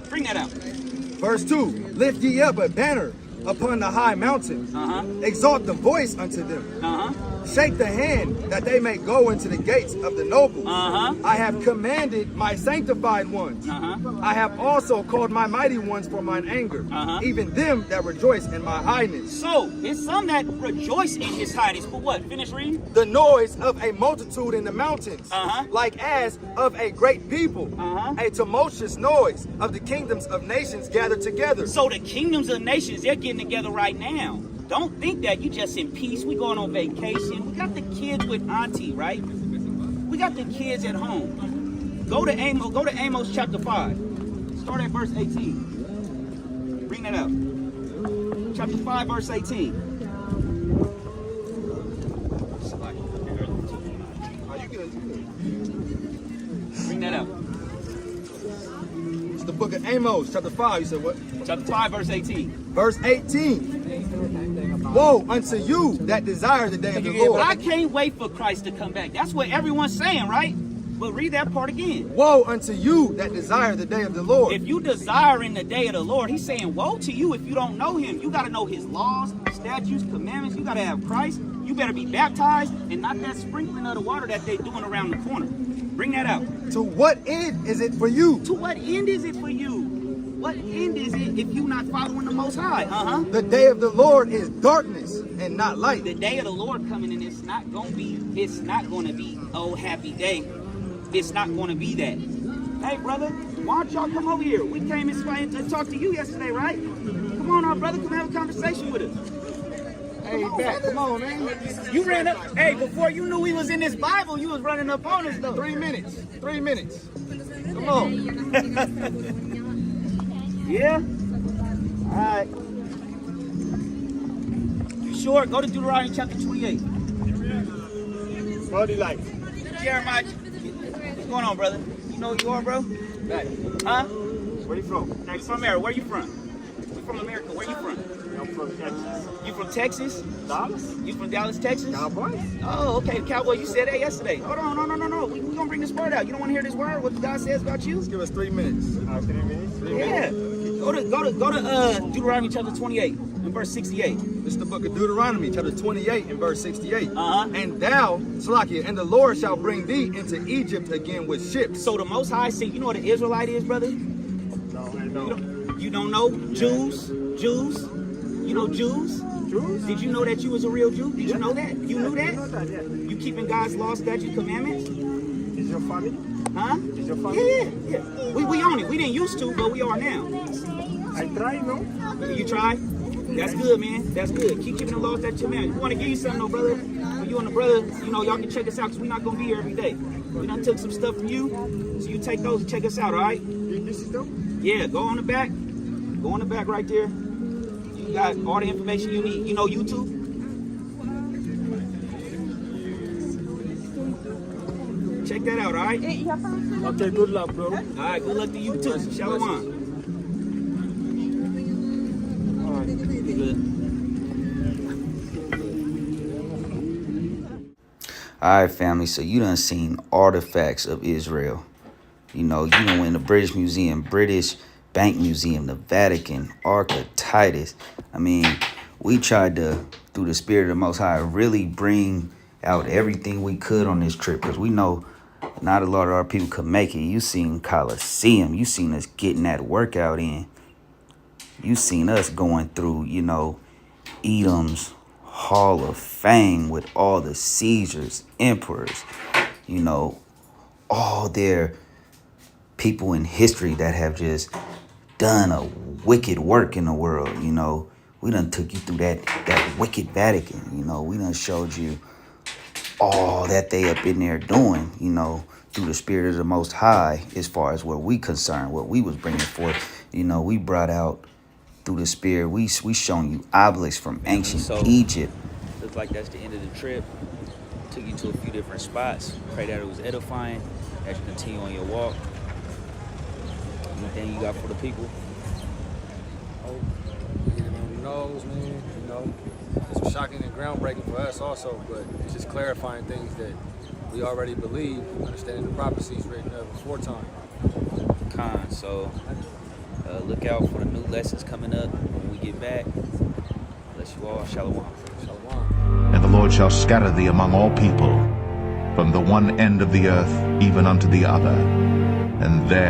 bring that out. Verse 2, lift ye up a banner upon the high mountains. Exalt the voice unto them. Shake the hand that they may go into the gates of the noble. I have commanded my sanctified ones. I have also called my mighty ones for mine anger, even them that rejoice in my highness. So it's some that rejoice in his highness. But what? Finish reading. The noise of a multitude in the mountains, like as of a great people, a tumultuous noise of the kingdoms of nations gathered together. So the kingdoms of nations, they're getting together right now. Don't think that you just in peace. We going on vacation. We got the kids with auntie, right? We got the kids at home. Go to Amos chapter 5. Start at verse 18. Bring that up. Chapter 5, verse 18. Bring that up. It's the book of Amos, chapter 5. You said what? Chapter 5, verse 18. Verse 18. Woe unto you that desire the day of the Lord. But I can't wait for Christ to come back. That's what everyone's saying, right? But read that part again. Woe unto you that desire the day of the Lord. If you desire in the day of the Lord, he's saying, woe to you if you don't know him. You got to know his laws, statutes, commandments. You got to have Christ. You better be baptized and not that sprinkling of the water that they're doing around the corner. Bring that out. To what end is it for you? To what end is it for you? What end is it if you're not following the Most High? The day of the Lord is darkness and not light. The day of the Lord coming, and it's not going to be, oh, happy day. It's not going to be that. Hey, brother, why don't y'all come over here? We came and talked to you yesterday, right? Come on, our brother, come have a conversation with us. laid back. Come on, man. You ran up. Hey, before you knew we was in this Bible, you was running up on us though. 3 minutes. 3 minutes. Come on. Yeah. All right. You sure? Go to Deuteronomy chapter 28. Body life. Jeremiah, what's going on, brother? You know who you are, bro? Back. Huh? Where you from? You from America? Where you from? We from America. Where you from? I'm from Texas. You from Texas? Dallas? You from Dallas, Texas? Cowboys? Oh, okay. Cowboy, you said that yesterday. Hold on, no. We gonna bring this word out. You don't want to hear this word? What God says about you? Just give us 3 minutes. 3 minutes? 3 Yeah. minutes. Go to Deuteronomy chapter 28 and verse 68. This is the book of Deuteronomy, chapter 28 and verse 68. Uh-huh. And thou, Salakia, and the Lord shall bring thee into Egypt again with ships. So the Most High said, you know what an Israelite is, brother? No, I know. You don't know? Jews? You know Jews? Jews? Did you know that you was a real Jew? Did you know that? You knew I know that? that, yeah. You keeping God's law, statute, commandments? Is your family? Huh? Is your family? Yeah. We own it. We didn't used to, but we are now. I try, no? You try? That's good, man. That's good. Keep keeping the law, statute, commandments. We want to give you something, though, brother. For you and the brother, you know, y'all can check us out because we're not going to be here every day. We done took some stuff from you, so you take those and check us out, all right? This is them? Yeah, go on the back. Go on the back right there. You got all the information you need. You know YouTube? Check that out, all right? Okay, good luck, bro. All right, good luck to you too. Shalom. Good. Alright, family, so you done seen artifacts of Israel. You done went to British Museum, British Bank Museum, the Vatican, Ark of Titus. I mean, we tried to, through the Spirit of the Most High, really bring out everything we could on this trip because we know not a lot of our people could make it. You seen Coliseum. You seen us getting that workout in. You seen us going through, Edom's Hall of Fame with all the Caesars, emperors, all their people in history that have just done a wicked work in the world. We done took you through that wicked Vatican. We done showed you all that they up in there doing, through the Spirit of the Most High, as far as what we concerned, what we was bringing forth. We brought out through the Spirit, we shown you obelisks from ancient Egypt. Looks like that's the end of the trip. Took you to a few different spots. Pray that it was edifying as you continue on your walk. Anything you got for the people? Who knows, man? It's shocking and groundbreaking for us also, but it's just clarifying things that we already believe, understanding the prophecies written before time. So look out for the new lessons coming up when we get back. Bless you all. Shalom. Shalom. And the Lord shall scatter thee among all people, from the one end of the earth even unto the other, and there